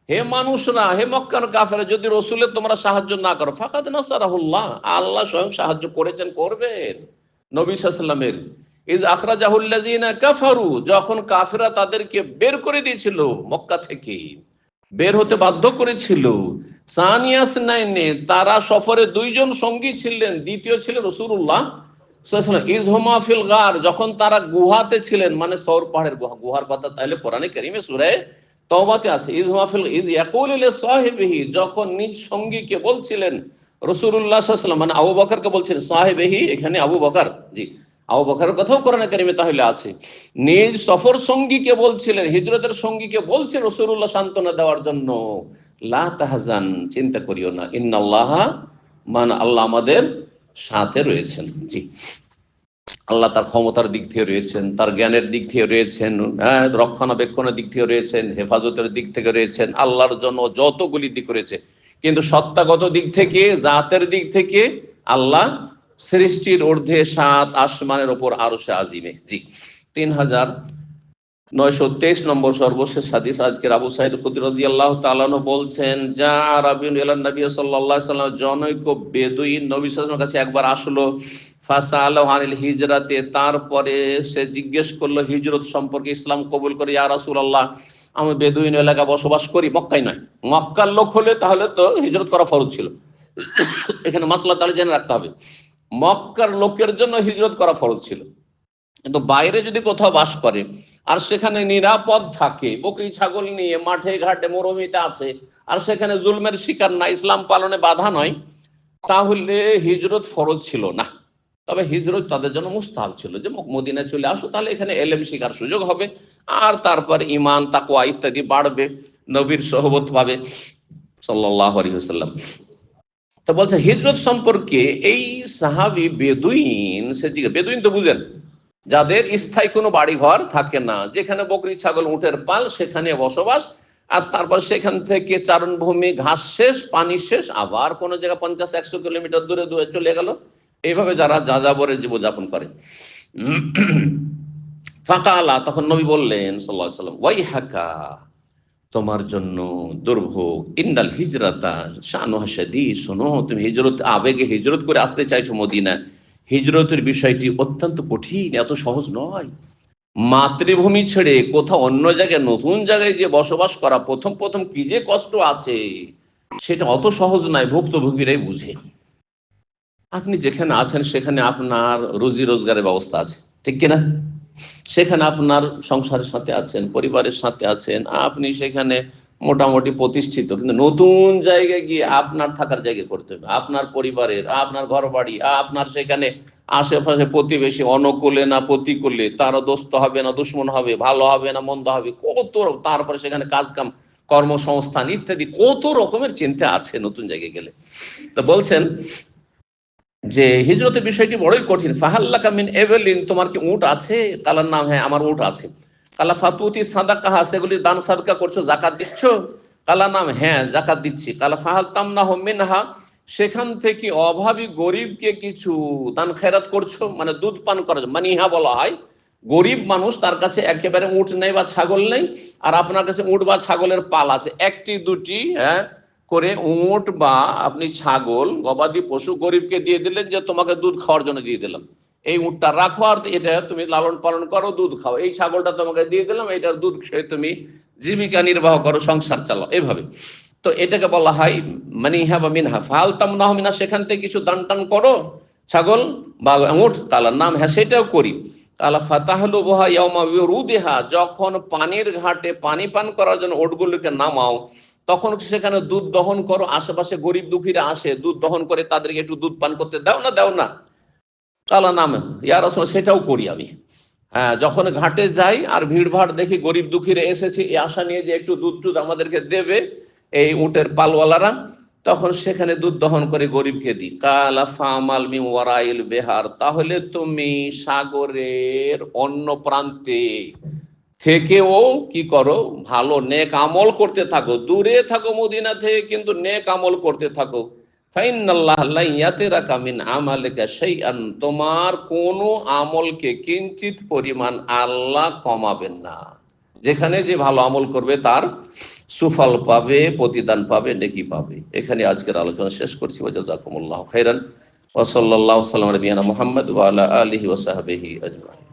হে মানুষরা, হে মক্কার কাফেররা, যদি রাসূলের তোমরা সাহায্য না করো, ফাকাদ নাসারাহুল্লাহ, আল্লাহ স্বয়ং সাহায্য করেছেন, করবেন নবী সাল্লাল্লাহু আলাইহি ওয়াসাল্লামের। ইয আখরাজাহুল্লাযিনা কাফারু, যখন কাফেররা তাদেরকে বের করে দিয়েছিল, মক্কা থেকে বের হতে বাধ্য করেছিল। সানিয়াস নাইনে, তারা সফরে দুইজন সঙ্গী ছিলেন, দ্বিতীয় ছিলেন রাসূলুল্লাহ সাল্লাল্লাহু আলাইহি ওয়াসাল্লাম। ইযহুমা ফিল গার, যখন তারা গুহাতে ছিলেন, মানে সৌর পাহাড়ের গুহা, গুহার কথা তাহলে কোরআনে কারীমে সূরা তাওবাতে আছে। ইযহুমা ফিল, ইয ইয়াকুলু লিসাহিবিহি, যখন নিজ সঙ্গীকে বলছিলেন, রাসূলুল্লাহ সাল্লাল্লাহু আলাইহি ওয়াসাল্লাম মানে আবু বকরকে বলছেন, সাহিবিহি এখানে আবু বকর, জি আবু বকরের কথাও কোরআনে কারীমে তাহলে আছে। নিজ সফর সঙ্গীকে বলছিলেন, হিজরতের সঙ্গীকে বলছেন রাসূলুল্লাহ সান্ত্বনা দেওয়ার জন্য, লা তাহজান, চিন্তা করিও না, ইন্নাল্লাহা, মানে আল্লাহ আমাদের সাথে রয়েছেন। জি, আল্লাহ তার ক্ষমতার দিক থেকে রয়েছেন, তার জ্ঞানের দিক থেকে রয়েছেন, রক্ষণাবেক্ষণের দিক থেকে রয়েছেন, হেফাজতের দিক থেকে রয়েছেন, আল্লাহর জন্য যতগুলি দিক রয়েছে। কিন্তু সত্তাগত দিক থেকে, জাতের দিক থেকে আল্লাহ সৃষ্টির ঊর্ধ্বে, 7 আসমানের উপর আরশে আজিমে। জি, 3923 নম্বর সর্বশেষ হাদিস, আজকের আবু সাঈদ খুদরী রাদিয়াল্লাহু তাআলা আনহু বলছেন, যা আরাবিয়ুন ইলান নবী সাল্লাল্লাহু আলাইহি ওয়াসাল্লাম, জনৈক বেদুইন নবী সাল্লাল্লাহু আলাইহি ওয়াসাল্লামের কাছে একবার আসলো। ফাসাআলাহু আনিল হিজরাতে, তারপরে সে জিজ্ঞেস করলো হিজরত সম্পর্কে, ইসলাম কবুল করে। ইয়া রাসূলুল্লাহ, আমি বেদুইন এলাকায় বসবাস করি, মক্কায় নয়, মক্কার লোক হলে তাহলে তো হিজরত করা ফরজ ছিল। এখানে মাসলা তাহলে জেনে রাখতে হবে, মক্কার লোকের জন্য হিজরত করা ফরজ ছিল, কিন্তু বাইরে যদি কোথাও বাস করে আর সেখানে নিরাপদ থাকে, বকরি ছাগল নিয়ে মাঠে ঘাটে মরুভূমিতে আছে, আর সেখানে জুলমের শিকার না, ইসলাম পালনে বাধা নয়, তাহলে হিজরত ফরজ ছিল না। তবে হিজরত তাদের জন্য মুস্তাহাব ছিল, যে মদিনায় চলে আসো, তাহলে এখানে এলেম শিখার সুযোগ হবে, আর তারপর ঈমান তাকওয়া ইত্যাদি বাড়বে, নবীর সোহবত পাবে সাল্লাল্লাহু আলাইহি ওয়াসাল্লাম। তো বলছে হিজরত সম্পর্কে এই সাহাবী বেদুইন, সে জিজ্ঞেস, বেদুইন তো বুঝেন, যাদের স্থায়ী কোনো বাড়ি ঘর থাকে না, যেখানে বকরি ছাগল উটের পাল, সেখানে বসবাস, আর তারপর সেখান থেকে চারণভূমি, ঘাস শেষ, পানি শেষ, আবার কোনো জায়গায় 50-100 কিলোমিটার দূরে দূরে চলে গেল, এইভাবে যারা যাযাবরের জীবনযাপন করে। ফাকালা, তখন নবী বললেন সাল্লাল্লাহু আলাইহি ওয়াসাল্লাম, ওয়াইহাকা, তোমার জন্য দুর্ভোগ, ইন্নাল হিজরাতা শানুহা শাদীদ, শোনো, তুমি হিজরত, আবেগে হিজরত করে আসতে চাইছো মদিনা, হিজরতের বিষয়টি অত্যন্ত কঠিন, এত সহজ নয়। মাতৃভূমি ছেড়ে কোথাও অন্য জায়গায়, নতুন জায়গায় যে বসবাস করা, প্রথম প্রথম কি যে কষ্ট আছে, সেটা অত সহজ নয়, ভুক্তভোগীরাই বুঝে। আপনি যেখানে আছেন সেখানে আপনার রুজি রোজগারের ব্যবস্থা আছে, ঠিক কিনা? সেখানে আপনার সংসারের সাথে আছেন, পরিবারের সাথে আছেন, আপনি সেখানে মোটামুটি প্রতিষ্ঠিত, কিন্তু নতুন জায়গায় গিয়ে আপনার থাকার জায়গা করতে হবে, আপনার পরিবারের, আপনার ঘর বাড়ি, আপনার সেখানে আশেপাশে প্রতিবেশী অনুকূলে না প্রতিকূলে, তারা দোস্ত হবে না দুশ্মন হবে, ভালো হবে না মন্দ হবে, কত, তারপরে সেখানে কাজ কাম, কর্মসংস্থান ইত্যাদি কত রকমের চিন্তা আছে নতুন জায়গায় গেলে। তো বলছেন যে হিজরতের বিষয়টি বড়ই কঠিন। ফাহাল্লাকা মিন এবেলিন, তোমার কি উট আছে? কালার নাম, হ্যাঁ আমার উট আছে। কালা ফাতুতি সাদাকাহা, সেগুলি দান সাদকা করছো, জাকাত দিচ্ছ? কালা নাম, হ্যাঁ জাকাত দিচ্ছি। কালা ফাহাল তামনাহু মিনহা, সেখান থেকে অভাবী গরিবকে কিছু দান খেরাত করছো, মানে দুধ পান করা, মানিহা বলা হয়। গরিব মানুষ, তার কাছে একেবারে উট নেই বা ছাগল নেই, আর আপনার কাছে উট বা ছাগলের পাল আছে একটি দুটি, হ্যাঁ করে উট বা আপনি ছাগল গবাদি পশু গরিবকে দিয়ে দিলেন, যে তোমাকে দুধ খাওয়ার জন্য দিয়ে দিলাম, এই উটটা রাখো আর এটা তুমি লালন পালন করো, দুধ খাও। এই ছাগলটা তোমাকে দিয়ে দিলাম, এটার দুধ খেয়ে তুমি জীবিকা নির্বাহ করো, সংসার চালাও, এভাবে। তো এটাকে বলা হয় মানিহা বা মিনহা। ফাল তামনাহ মিনা, সেখান থেকে কিছু দান টান করো, ছাগল বা উট। কালার নাম, হ্যাঁ সেটাও করি। কালা ফাতাহলু বহা ইয়াউমা বিরুদিহা, যখন পানির ঘাটে পানি পান করার জন্য ওটগুলোকে নামাও, তখন সেখানে দুধ দহন করো, আশেপাশে গরিব দুঃখীরা আসে, দুধ দহন করে তাদেরকে একটু দুধ পান করতে দাও না, দাও না? কালা নাম, ইয়া রাসূল, সেটাও করি আমি। হ্যাঁ, যখন ঘাটে যাই আর ভিড় ভাড় দেখি, গরিব দুঃখীরা এসেছে এই আশা নিয়ে যে একটু দুধ টুধ আমাদেরকে দেবে এই উটের পালওয়ালারা, তখন সেখানে দুধ দহন করে গরিবকে দিই। কালা ফামাল মিন ওয়ারাইল বেহার, তাহলে তুমি সাগরের অন্য প্রান্তে থেকেও কি করো, ভালো নেক আমল করতে থাকো, দূরে থাকো মদিনা থেকে, কিন্তু নেক আমল করতে থাকো। ফাইনাল্লাহ লা ইয়াতিরাকা মিন আমালিকা শাইআন, তোমার কোনো আমলকে কিঞ্চিত পরিমাণ আল্লাহ কমাবেন না। যেখানে যে ভালো আমল করবে তার সুফল পাবে, প্রতিদান পাবে, নেকি পাবে। এখানে আজকের আলোচনা শেষ করছি। ওয়া জাযাকুমুল্লাহু খাইরান ওয়া সাল্লাল্লাহু সাল্লাম আলা নবিয়িনা মুহাম্মদ ওয়া আলা আলিহি ওয়া সাহবিহি আজমাইন।